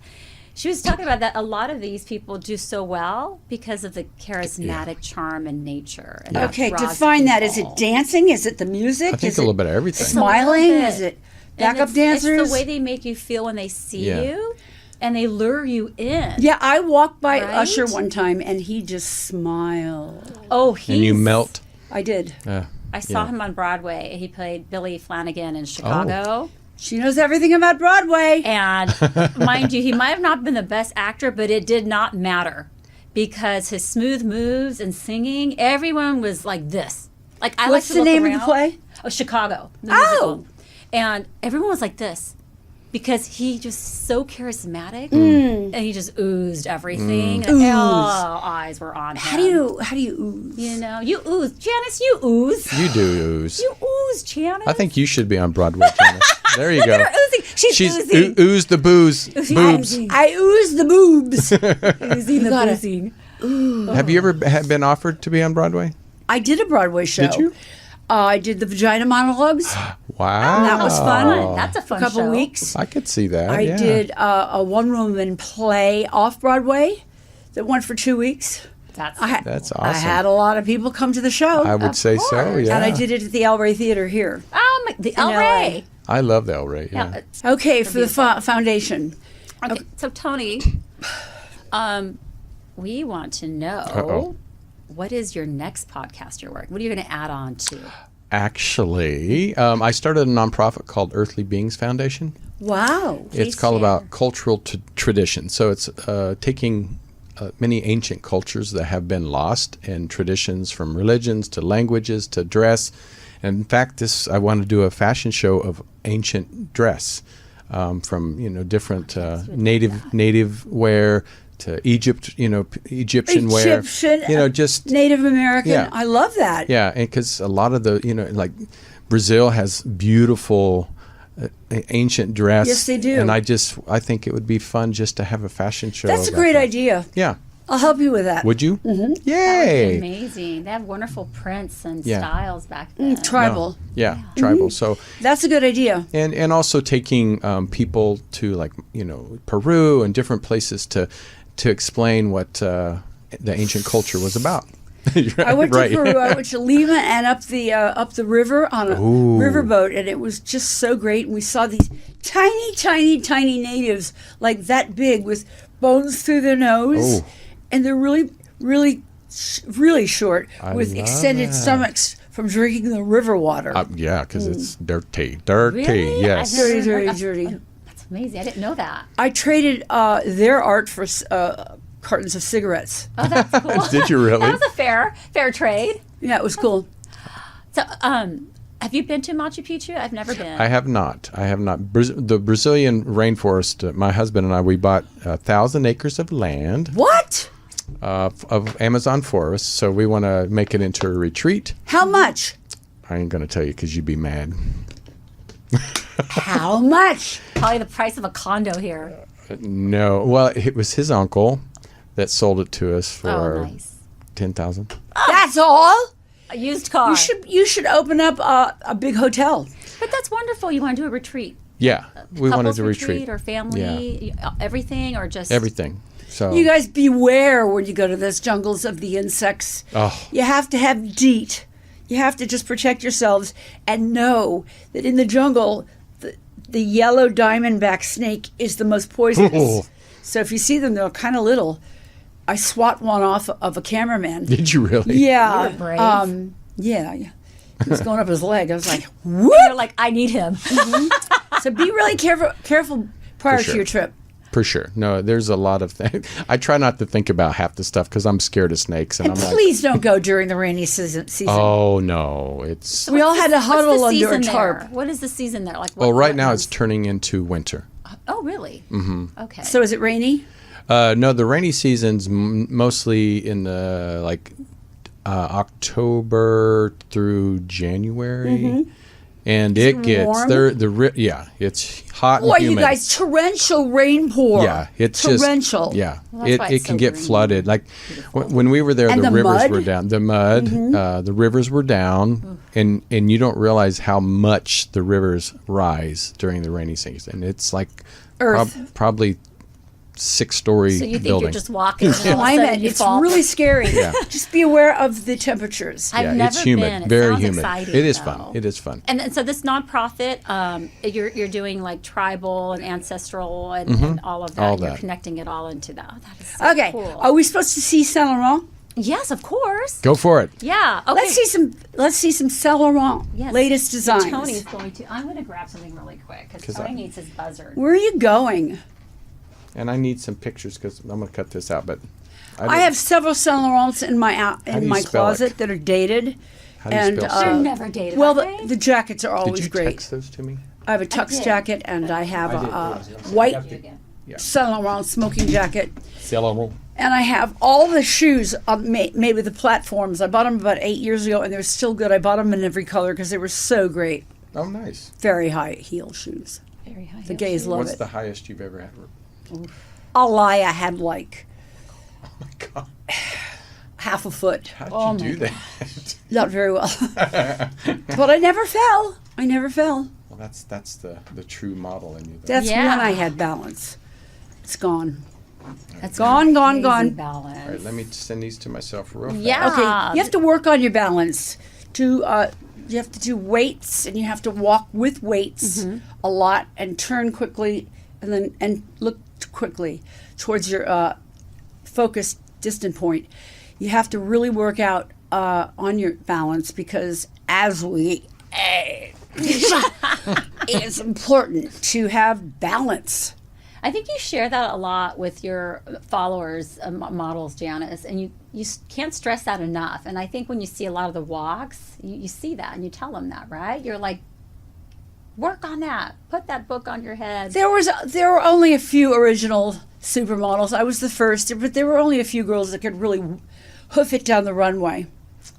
She was talking about that a lot of these people do so well because of the charismatic charm and nature. And that
Okay,
draws
define that. Is it
people.
dancing? Is it the music?
I think
Is
a little
it
bit of everything.
smiling?
bit.
Is it
And
backup
it's
dancers?
It's the way they make you feel when they see
Yeah.
you, and they lure you in.
Yeah, I walked by
Right?
Usher one time and he just smiled.
Oh, he's,
And you melt.
I did.
I saw him on Broadway. He played Billy Flanagan in Chicago.
She knows everything about Broadway.
And mind you, he might have not been the best actor, but it did not matter because his smooth moves and singing, everyone was like this. Like I
What's
like to
the
look
name
around.
of the play?
Oh, Chicago. The
Oh.
musical. And everyone was like this because he just so charismatic
Mm.
and he just oozed everything. And all eyes were on him.
How do you ooze?
You know, you ooze. Janice, you ooze.
You do ooze.
You ooze, Janice.
I think you should be on Broadway, Janice. There you
Look
go.
at her oozing. She's oozing.
Ooze the booze. Boobs.
I ooze the boobs.
Oozing the
gotta-
boozing.
Have you ever been offered to be on Broadway?
I did a Broadway show.
Did you?
I did the vagina monologues
Wow.
that was fun.
That's a
for
fun
a couple
show.
weeks.
I could see that.
I
yeah.
did a one-woman play off Broadway that went for 2 weeks.
That's
That's
I
awesome.
had a lot of people come to the show.
I would say so,
course.
yeah.
And I did it at the El Rey Theater here.
the El
LA.
Rey.
I love the El Rey, yeah.
it's-
Okay, for the foundation.
Okay, so Tony, we want to know
Uh-oh.
what is your next podcast you're working? What are you going to add on to?
Actually, I started a nonprofit called Earthly Beings Foundation.
Wow.
It's
Please
called
share.
about cultural tradition. So it's taking many ancient cultures that have been lost and traditions from religions to languages to dress. And in fact, I want to do a fashion show of ancient dress from different native wear to Egyptian wear. Just
Native American.
Yeah.
I love that.
yeah, and because a lot of the like Brazil has beautiful ancient dress.
Yes, they do.
And I think it would be fun just to have a fashion show.
That's a
about
great
that.
idea.
Yeah.
I'll help you with that.
Would you?
Mm-hmm.
Yay!
Amazing. They have wonderful prints and
Yeah.
styles back then.
Tribal.
Yeah, tribal. So
That's a good idea.
and also taking people to like Peru and different places to explain what the ancient culture was about.
I went
Right.
to Peru. I went to Lima and up the river on a riverboat, and it was just so great. And we saw these tiny, tiny, tiny natives, like that big, with bones through their nose,
Oh.
and they're really, really, really short,
I
with
love
extended
that.
stomachs from drinking the river water.
Yeah, because it's dirty.
Really?
Yes.
I've never
Dirty, dirty,
heard-
dirty.
That's amazing. I didn't know that.
I traded their art for cartons of cigarettes.
Oh, that's cool.
Did you really?
That was a fair trade.
Yeah, it was cool.
So, have you been to Machu Picchu? I've never been.
I have not. The Brazilian rainforest. My husband and I, we bought 1,000 acres of land
What?
of Amazon forest. So we want to make it into a retreat.
How much?
I ain't gonna tell you because you'd be mad.
How much?
Probably the price of a condo here.
No, well, it was his uncle that sold it to us for
Oh, nice.
10,000.
That's all?
A used car.
You should open up a big hotel.
But that's wonderful. You want to do a retreat.
Yeah, we wanted
Couples
to retreat.
or family, everything, or just
Everything. So
You guys beware when you go to those jungles of the insects.
Oh.
You have to have DEET. You have to just protect yourselves and know that in the jungle, the yellow diamondback snake is the most poisonous.
Oh.
So if you see them, they're kind of little. I swat one off of a cameraman.
Did you really?
Yeah.
You were brave.
Yeah. He was going up his leg. I was like, whoop.
you're like, I need him.
So be really careful prior
For sure.
to your trip.
For sure. No, there's a lot of things. I try not to think about half the stuff because I'm scared of snakes. And
And
I'm like,
please don't go during the rainy season.
oh, no. It's.
We all had to
What's
huddle
the
under
season
a tarp.
there? What is the season there? Like,
Well, right now
months?
it's turning into winter.
Oh, really? Mm-hmm. Okay.
So is it rainy?
No, the rainy season's mostly in the October through January. And it gets
warm?
it's hot
Boy,
and
you
humid.
guys, torrential rain pour.
Yeah, it's
torrential.
just yeah.
that's why
it
it's
can
so
get
green.
flooded. Like when we were there,
And
the
the
rivers
mud?
were down. The mud, the rivers were down, and you don't realize how much the rivers rise during the rainy season. It's like
Earth.
probably 6-story
So you think
building.
you're just walking and all of a sudden
Climate,
you
it's
fall.
really scary. Just be aware of the temperatures.
I've
yeah,
never
it's humid,
been. It
very
sounds
humid.
exciting,
It is
though.
fun. It is fun.
And then, so this nonprofit, you're doing like tribal and ancestral and all of that.
All
and You're
that.
connecting it all into that. Oh, that is so
Okay,
cool.
are we supposed to see Saint Laurent?
Yes, of course.
Go for it.
Yeah. Okay.
Let's see some Saint Laurent
Yes.
latest designs.
Tony's going to. I'm going to grab something really quick because Tony needs his buzzard.
Where are you going?
And I need some pictures because I'm going to cut this out. But
I have several Saint Laurents in my
do you
my
spell
closet
it?
that are dated.
How do you spell
They're
Saint?
never dated.
Well,
are they?
the jackets are
Did
always
you
great.
text those to me?
I have a tux
did.
jacket and I have
I did,
a
yes.
white
Again.
Saint Laurent smoking jacket.
Saint Laurent.
And I have all the shoes made with the platforms. I bought them about 8 years ago, and they're still good. I bought them in every color because they were so great.
Oh, nice.
Very high heel shoes.
Very high.
The gays love
What's
it.
the highest you've ever had?
Alaya had like
Oh my God.
half a foot.
How'd you do that?
Not very well. But I never fell. I never fell.
Well, that's the true model in you. Though.
That's
Yeah.
when I had balance. It's gone.
That's
Gone, gone,
crazy
gone.
balance.
All right, let me send these to myself real fast.
Yeah.
Okay, you have to work on your balance. You have to do weights, and you have to walk with weights a lot, and turn quickly, and look quickly towards your focused distant point. You have to really work out on your balance because as we age, it's important to have balance.
I think you share that a lot with your followers, models, Janice, and you can't stress that enough. And I think when you see a lot of the walks, you see that and you tell them that, right? You're like, work on that. Put that book on your head.
There were only a few original supermodels. I was the first, but there were only a few girls that could really hoof it down the runway.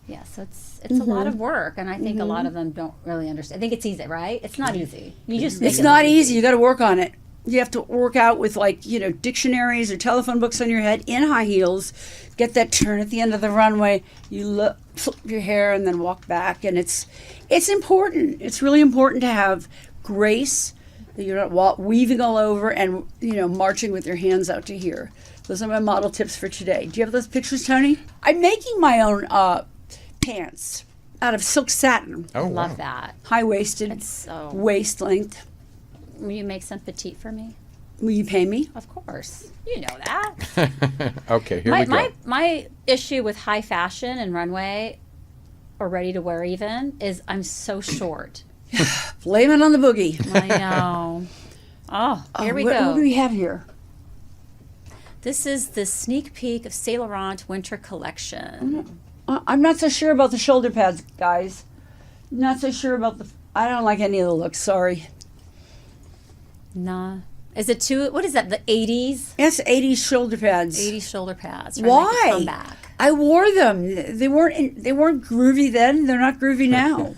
Yeah, so it's a lot of work, and I think a lot of them don't really understand. I think it's easy, right? It's not easy. You just make
It's
it
not
look
easy. You got to work on it. You have to work out with dictionaries or telephone books on your head in high heels. Get that turn at the end of the runway. You flip your hair and then walk back, and it's important. It's really important to have grace. That you're not weaving all over and marching with your hands out to here. Those are my model tips for today. Do you have those pictures, Tony? I'm making my own pants out of silk satin,
Oh,
Love
wow.
that.
high-waisted,
It's so.
waist length.
Will you make some petite for me?
Will you pay me?
Of course. You know that.
Okay, here we go.
My issue with high fashion and runway, or ready to wear even, is I'm so short.
Blame it on the boogie.
I know. Oh, here we
what
go.
do we have here?
This is the sneak peek of Saint Laurent winter collection.
I'm not so sure about the shoulder pads, guys. Not so sure about I don't like any of the looks. Sorry.
Nah. Is it what is that, the 80s?
Yes, 80s shoulder pads.
80s shoulder pads. Trying to make a
Why?
comeback.
I wore them. They weren't groovy then. They're not groovy now.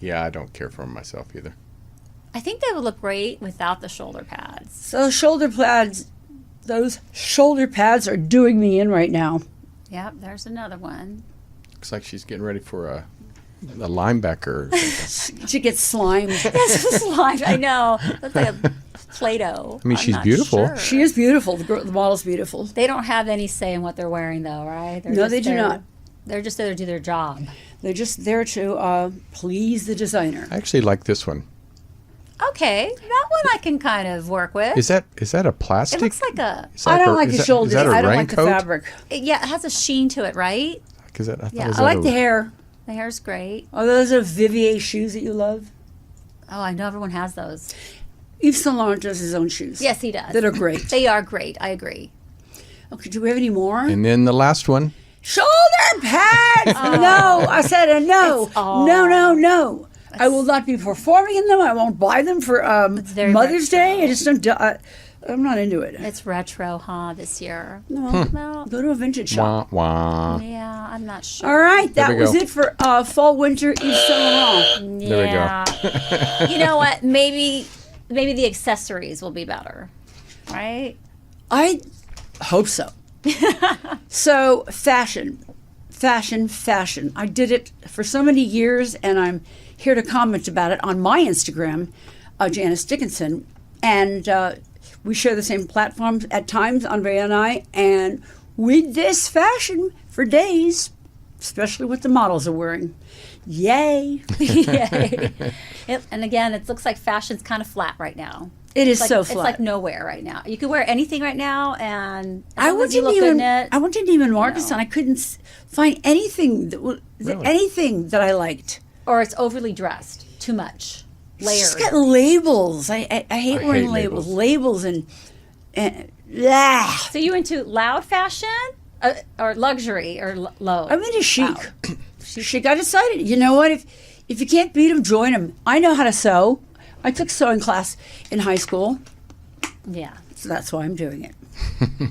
Yeah, I don't care for them myself either.
I think they would look great without the shoulder pads.
So those shoulder pads are doing me in right now.
Yep, there's another one.
Looks like she's getting ready for a linebacker. Or something.
She gets slimed.
This is like, I know. Looks like a Play-Doh.
I mean,
I'm
she's
not
beautiful.
sure.
She is beautiful. The model's beautiful.
They don't have any say in what they're wearing, though, right? They're
No,
just
they do
there-
not.
They're just there to do their job.
They're just there to please the designer.
I actually like this one.
Okay, that one I can kind of work with.
Is that a plastic?
It looks like a,
Is that
I don't
a-
like
is
the
that-
shoulders.
Is that a
I don't like the
raincoat?
fabric.
yeah, it has a sheen to it, right?
Is that, I thought
Yeah,
it was
I like
a-
the hair.
The hair's great.
Are those Vivier shoes that you love?
Oh, I know everyone has those.
Yves Saint Laurent does his own shoes.
Yes, he does.
That are great.
They are great. I agree.
Okay, do we have any more?
And then the last one.
Shoulder pads! No, I said a no.
all-
No. I will not be performing in them. I won't buy them for
very
Mother's
retro.
Day. I just don't. I'm not into it.
It's retro, huh, this year?
No,
Well,
go to a vintage shop.
Wah, wah.
yeah, I'm not sure.
All right,
There
that
we
was
go.
it for fall winter Yves Saint Laurent.
There we go.
Yeah. You know what? Maybe the accessories will be better, right?
I hope so. So fashion. I did it for so many years, and I'm here to comment about it on my Instagram, Janice Dickinson, and we share the same platforms at times, Andrea and I, and we diss fashion for days, especially what the models are wearing. Yay!
Yay. And again, it looks like fashion's kind of flat right now.
It is
It's like,
so
it's
flat.
like nowhere right now. You could wear anything right now, and as
I
long as you
went
look
to
good in
Neiman,
it.
I went to Neiman Marcus and I couldn't find anything
Really?
anything that I liked.
Or it's overly dressed, too much,
It's
layered.
just got labels. I hate
I
wearing
hate
labels.
labels.
Labels and yeah.
So you into loud fashion or luxury or low?
I'm into chic.
Loud.
Chic. I decided. You know what? If you can't beat them, join them. I know how to sew. I took sewing class in high school,
Yeah,
so that's why I'm doing it.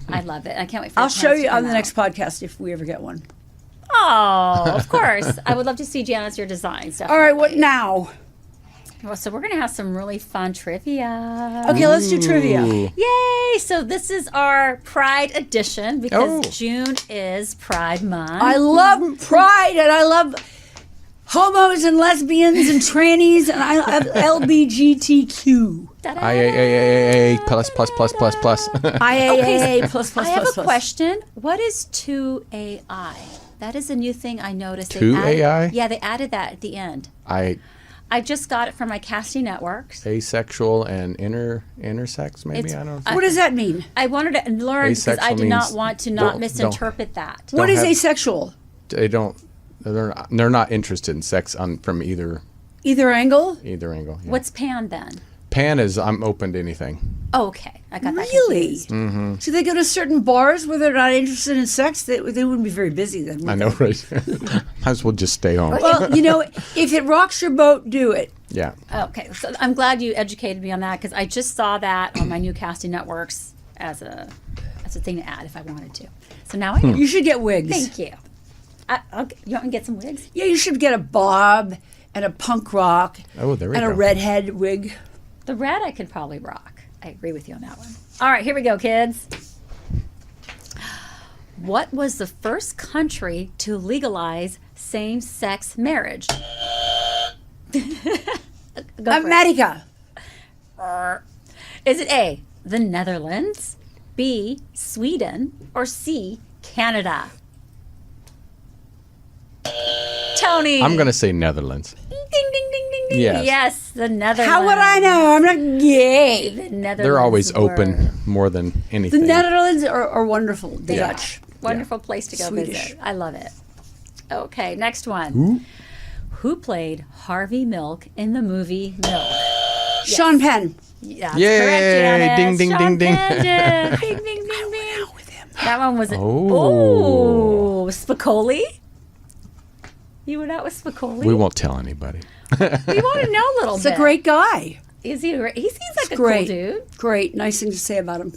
I love it. I can't wait for
I'll
your
show
plans
you
to
on
come
the
out.
next podcast if we ever get one.
Oh, of course. I would love to see Janice your designs.
All right, what now?
Well, so we're going to have some really fun trivia.
Okay, let's do trivia.
Ooh.
Yay! So this is our Pride edition because
Oh.
June is Pride Month.
I love pride and I love homos and lesbians and trannies and I love LBGTQ.
Ta-da!
IAAAA plus plus plus plus plus.
IAA plus plus
I have
plus
a
plus.
question. What is 2AI? That is a new thing I noticed. They
2AI?
added- Yeah, they added that at the end. I just got it from my casting networks.
Asexual and intersex, maybe?
It's-
I don't know.
What does that mean?
I wanted to learn because I
Asexual
did not
means
want to not
don't-
misinterpret that.
What is
have-
asexual?
They're not interested in sex from either
Either angle?
angle. Yeah.
What's pan then?
Pan is I'm open to anything.
Oh, okay. I got that
Really?
confused.
So they go to certain bars where they're not interested in sex? They wouldn't be very busy then. would
I know,
they?
right? Might as well just stay home.
Well, you know, if it rocks your boat, do it.
Yeah.
Okay, so I'm glad you educated me on that because I just saw that on my new casting networks as a thing to add if I wanted to. So now I know.
You should get wigs.
Thank you. You want me to get some wigs?
Yeah, you should get a bob and a punk rock
Oh, there we
and
go.
a redhead wig.
The red I could probably rock. I agree with you on that one. All right, here we go, kids. What was the first country to legalize same-sex marriage? Go for it.
America.
Is it A, the Netherlands, B, Sweden, or C, Canada? Tony.
I'm going to say Netherlands.
Ding, ding, ding, ding, ding.
Yes.
Yes, the Netherlands.
How would I know? I'm not gay.
The Netherlands
They're always
were
open more than
The
anything.
Netherlands are wonderful. The
Yeah.
Dutch.
Wonderful place to go
Swedish.
visit. I love it. Okay, next one. Who played Harvey Milk in the movie Milk?
Sean Penn.
Yeah, that's
Yay,
correct, Janice.
ding, ding,
Sean
ding, ding.
Penn did. Ding, ding, ding, ding.
With him.
That one was
Oh.
Spicoli. You went out with Spicoli?
We won't tell anybody.
We want to know a little
He's
bit.
a great guy.
Is he? He seems like a
Great.
cool dude.
Great. Nice thing to say about him.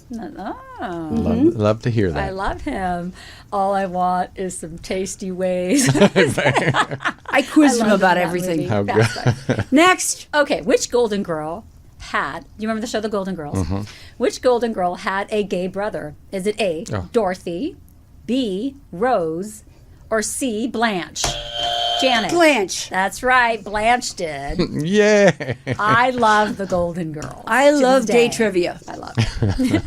Oh,
Love to hear
I
that.
love him. All I want is some tasty ways.
I quizzed him
loved
about
that
everything.
movie.
How
That's
good.
Next.
Okay, which Golden Girl had? Do you remember the show The Golden Girls?
Mm-hmm.
Which Golden Girl had a gay brother? Is it A,
Oh.
Dorothy, B, Rose, or C, Blanche? Janet.
Blanche.
That's right, Blanche did.
Yay.
I love the Golden Girls.
I
to
love
this
gay
day.
trivia.
I love it.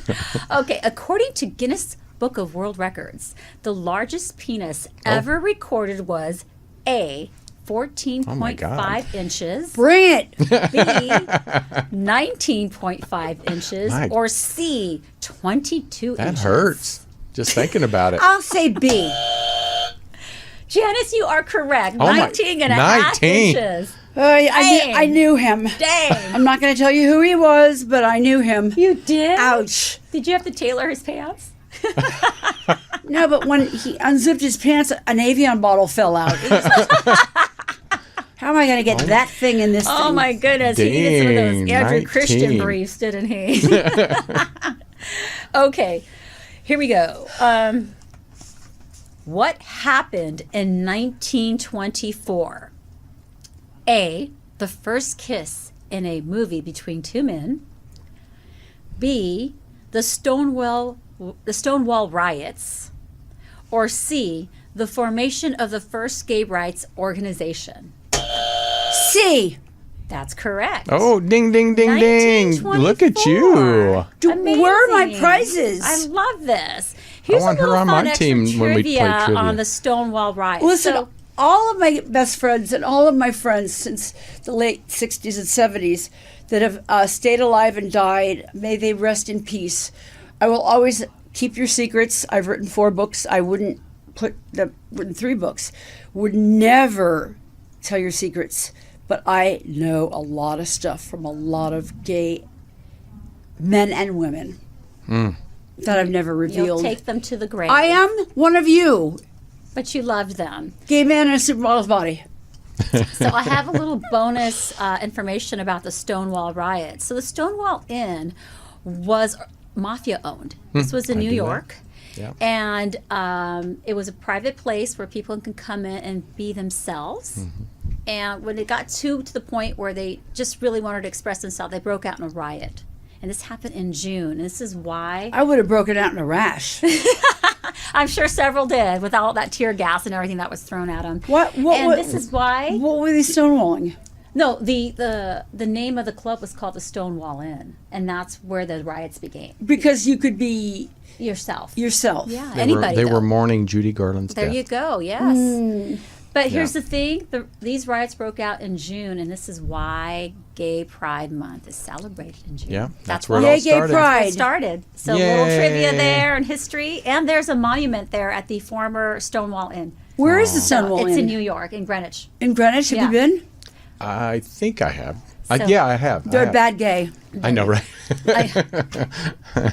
Okay, according to Guinness Book of World Records, the largest penis ever recorded was A, 14.5
God.
inches,
Bring it.
B, 19.5 inches,
My-
or C, 22
That
inches.
hurts. Just thinking about it.
I'll say B.
Janice, you are correct.
Oh my-
19 and a half
19.
inches.
I knew him.
Dang.
I'm not going to tell you who he was, but I knew him.
You did?
Ouch.
Did you have to tailor his pants?
No, but when he unzipped his pants, an Avion bottle fell out. It was like, how am I going to get that thing in this thing?
Oh my goodness, he needed some of
Dang,
those Andrew Christian
19.
briefs, didn't he? Okay, here we go. What happened in 1924? A, the first kiss in a movie between two men. B, the Stonewall riots. Or C, the formation of the first gay rights organization.
C.
That's correct.
Oh, ding, ding, ding, ding. Look at you.
1924.
Where are my
Amazing.
prizes?
I love this. Here's
want
a
her
little
on
fun
my
extra
team when we play trivia.
on the Stonewall riots.
Listen,
So,
all of my best friends and all of my friends since the late 60s and 70s, that have stayed alive and died. May they rest in peace. I will always keep your secrets. I've written 4 books. I wouldn't written 3 books. Would never tell your secrets. But I know a lot of stuff from a lot of gay men and women that I've never
You'll
revealed.
take them to the grave.
I am one of you.
But you loved them.
Gay man in a supermodel's body.
So I have a little bonus information about the Stonewall riots. So the Stonewall Inn was mafia owned. This was in New York.
Yeah.
And it was a private place where people can come in and be themselves. And when it got to the point where they just really wanted to express themselves, they broke out in a riot. And this happened in June. And this is why.
I would have broken out in a rash.
I'm sure several did with all that tear gas and everything that was thrown at them. This is why.
What were they stonewalling?
No, the name of the club was called the Stonewall Inn. And that's where the riots began.
Because you could be
Yourself.
yourself.
Anybody.
They
though.
were mourning Judy Garland's
There
death.
you go. Yes. But here's
Yeah.
the thing: these riots broke out in June, and this is why Gay Pride Month is celebrated in June.
Yeah,
that's
where it
why
all
Yay, gay
started.
pride.
it started. So
Yay.
little trivia there and history, and there's a monument there at the former Stonewall Inn.
Where is the Stonewall
It's in
Inn?
New York, in Greenwich.
In Greenwich? Have
Yeah.
you been?
I think I have.
So-
Yeah, I have.
They're
I have.
bad gay.
I know, right?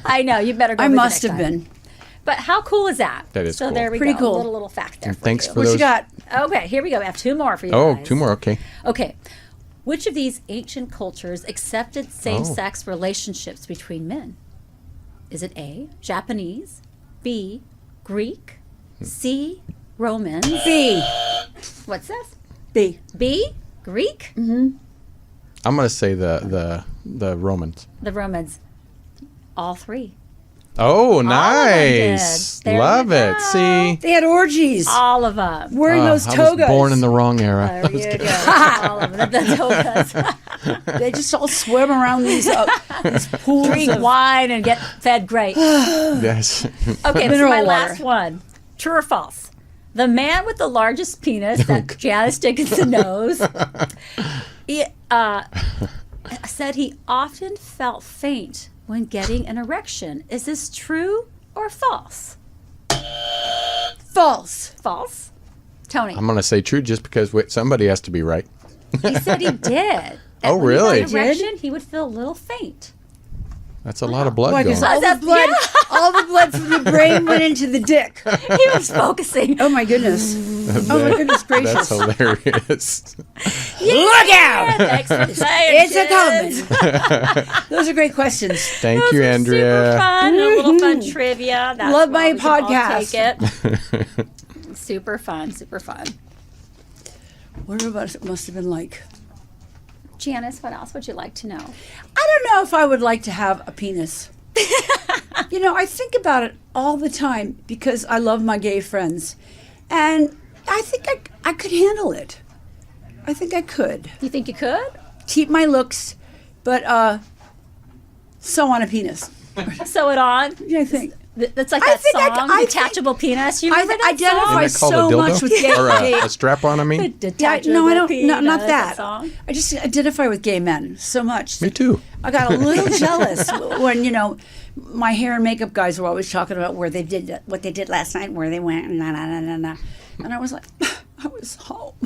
I know you better go.
I
visit
must
next
have
time.
been.
But how cool is that?
That is
so
cool.
there we
Pretty
go.
cool.
Little fact there.
And
for
thanks
you.
for
What
those.
you got?
Okay, here we go. We have 2 more for you
Oh,
guys.
2 more. Okay.
Okay. Which of these ancient cultures accepted same-sex relationships between men? Is it A, Japanese, B, Greek, C, Romans?
B.
What's this?
B.
B, Greek?
I'm going to say the Romans.
The Romans. All 3.
Oh,
them
nice.
did. There
Love
you
it.
go.
See?
They had orgies.
All of them.
Wearing those
I
togas.
was born in the wrong era.
There you go. All of them. The togas.
They just all swim around these pools.
Drink
of-
wine and get fed great.
Yes.
Okay, this is
Mineral
my
water.
last one. True or false? The man with the largest penis that Janice Dickinson knows he, said he often felt faint when getting an erection. Is this true or false?
False.
False. Tony,
I'm going to say true just because somebody has to be right.
he said he did. That
Oh,
when
really?
He got an erection, he would feel a little faint.
That's a lot of blood
Why?
going.
Because all the blood, all the blood from the brain went into the dick.
He was focusing.
Oh my goodness. Oh my goodness gracious.
That's hilarious.
Look out!
Thanks for saying
It's a coming. Those are great questions.
Thank
Those
you,
were
Andrea.
Super fun. A little fun trivia. That's
Love
why
my
we can all
podcast.
take it. Super fun. Super fun.
What about it must have been like?
Janice, what else would you like to know?
I don't know if I would like to have a penis. You know, I think about it all the time because I love my gay friends. And I think I could handle it. I think I could.
You think you could?
Keep my looks, but sew on a penis.
Sew it on.
Yeah, I think.
That's like
I
that
think
song,
I
Detachable Penis. You
I
remember that
identify
song?
Isn't that called
so
a dildo?
much with gay.
Or
gay
a strap-on, I mean?
yeah,
Detachable
no, I don't.
Penis,
No, not that.
song.
I just identify with gay men so much.
Me too.
I got a little jealous when my hair and makeup guys were always talking about where they did what they did last night, where they went, and and I was like, I was home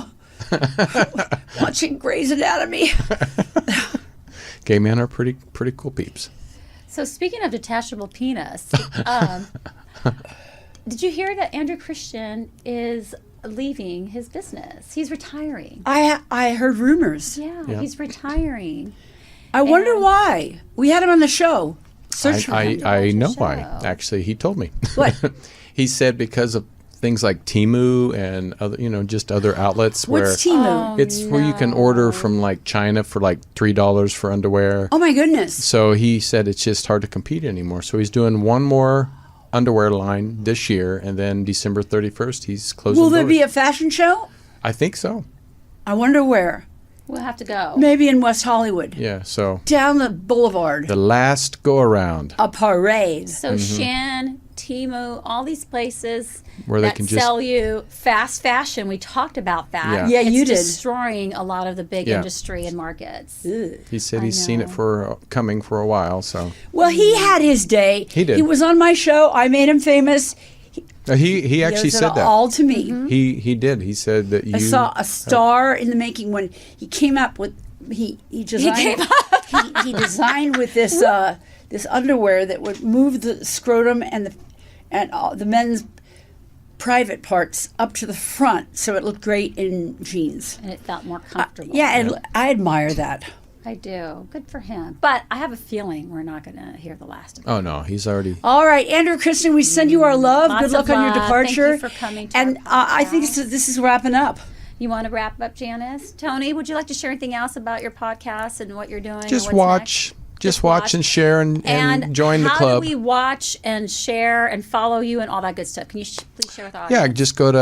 watching Grey's Anatomy.
Gay men are pretty cool peeps.
So speaking of detachable penis, did you hear that Andrew Christian is leaving his business? He's retiring.
I heard rumors.
Yeah,
Yeah.
he's retiring.
I wonder
And-
why. We had him on the show. Search for him.
I know
show.
why. Actually, he told me.
What?
He said because of things like Temu and other, just other outlets where
What's Timu?
it's where you can order from like China for like $3 for underwear.
Oh my goodness.
So he said it's just hard to compete anymore. So he's doing one more underwear line this year, and then December 31st he's closing.
Will there
doors.
be a fashion show?
I think so.
I wonder where.
We'll have to go.
Maybe in West Hollywood.
Yeah, so
Down the boulevard.
the last go around
A parade.
So Shan, Temu, all these places
where they
that
can just
sell you fast fashion. We talked about that.
Yeah.
Yeah, you
It's
did.
destroying a lot of the big
Yeah.
industry and markets.
Ugh.
he said he's seen it
know.
for coming for a while, so
Well, he had his day.
He did.
He was on my show. I made him famous.
he actually
He owes it
said that.
all to me.
He did. He said that you
I saw a star in the making when he came up with he designed he designed with this this underwear that would move the scrotum and the men's private parts up to the front, so it looked great in jeans.
And it felt more comfortable.
Yeah, and I admire that.
I do. Good for him. But I have a feeling we're not going to hear the last of it.
Oh no, he's already
All right, Andrew, Kristen, we send you our love.
Lots
Good luck
of
on your
love.
departure.
Thank you for coming to
and
our
I think this is wrapping up.
You want to wrap up, Janice? Tony, would you like to share anything else about your podcast and what you're doing? or
just
what's
watch.
next?
Just watch and share and join the
how
club.
do we watch and share and follow you and all that good stuff? Can you please share with our
Yeah,
audience?
just go to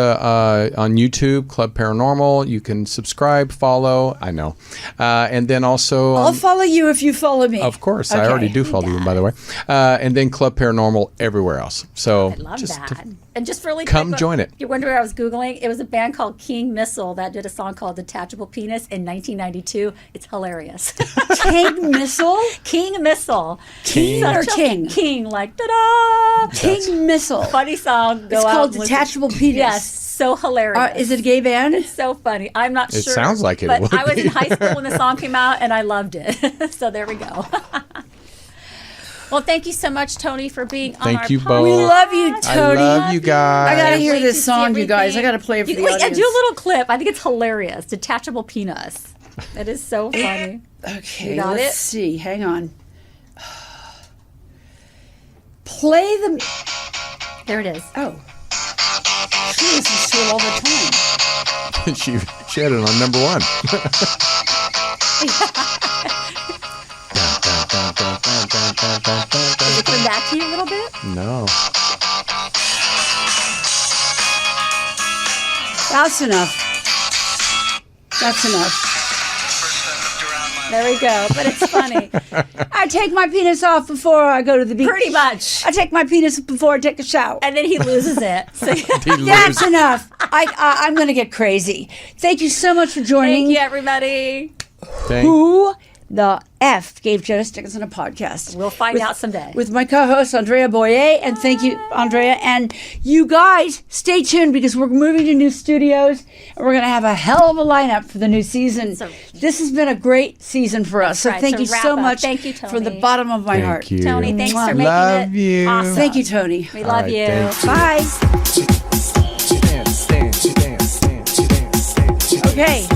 on YouTube, Club Paranormal. You can subscribe, follow. I know, and then also,
I'll follow you if you follow me.
of course, I
Okay.
already do follow you, by the way. And then Club Paranormal everywhere else. So
I love
just
that. And just really
come
quick,
join it.
You wonder where I was Googling? It was a band called King Missile that did a song called Detachable Penis in 1992. It's hilarious.
King Missile?
King Missile.
King or
Such a-
King?
King, like, ta-da!
King Missile.
Funny song. Go
It's
out
called
and listen.
Detachable Penis.
Yes, so hilarious.
Is it a gay band?
So funny. I'm not
It
sure.
sounds like it
But
would
I was
be.
in high school when the song came out, and I loved it. So there we go. Well, thank you so much, Tony, for being on
Thank
our
you
podcast.
both.
We love you,
I
Tony.
love you guys.
I gotta
Can't
hear
wait
this
to see
song, you guys. I
everything.
gotta play it for the
Wait,
audience.
do a little clip. I think it's hilarious. Detachable penis. It is so funny.
Okay,
You got
let's
it?
see. Hang on. Play the.
There it is.
Oh. She listens to it all the time.
she had it on number one.
Is it coming back to you a little bit?
No.
That's enough. That's enough.
There we go. But it's funny.
I take my penis off before I go to the beach.
Pretty much.
I take my penis before I take a shower.
And then he loses it. So,
He
That's
loses.
enough. I'm going to get crazy. Thank you so much for joining.
thank you, everybody.
Who the F gave Janice Dickinson a podcast?
We'll find out someday.
With my co-host, Andrea Boyer. And thank you, Andrea. And you guys, stay tuned because we're moving to new studios. And we're going to have a hell of a lineup for the new season.
So-
This has been a great season for us. So
right.
thank
So
you
wrap
so
up.
much
Thank you,
from the
Tony.
bottom of my heart.
Thank you.
Tony, thanks for making
Love
it
you.
awesome.
Thank you, Tony.
We
All
love
right,
you.
thanks.
Bye.
Dance, dance, dance, dance, dance, dance, dance.
Okay.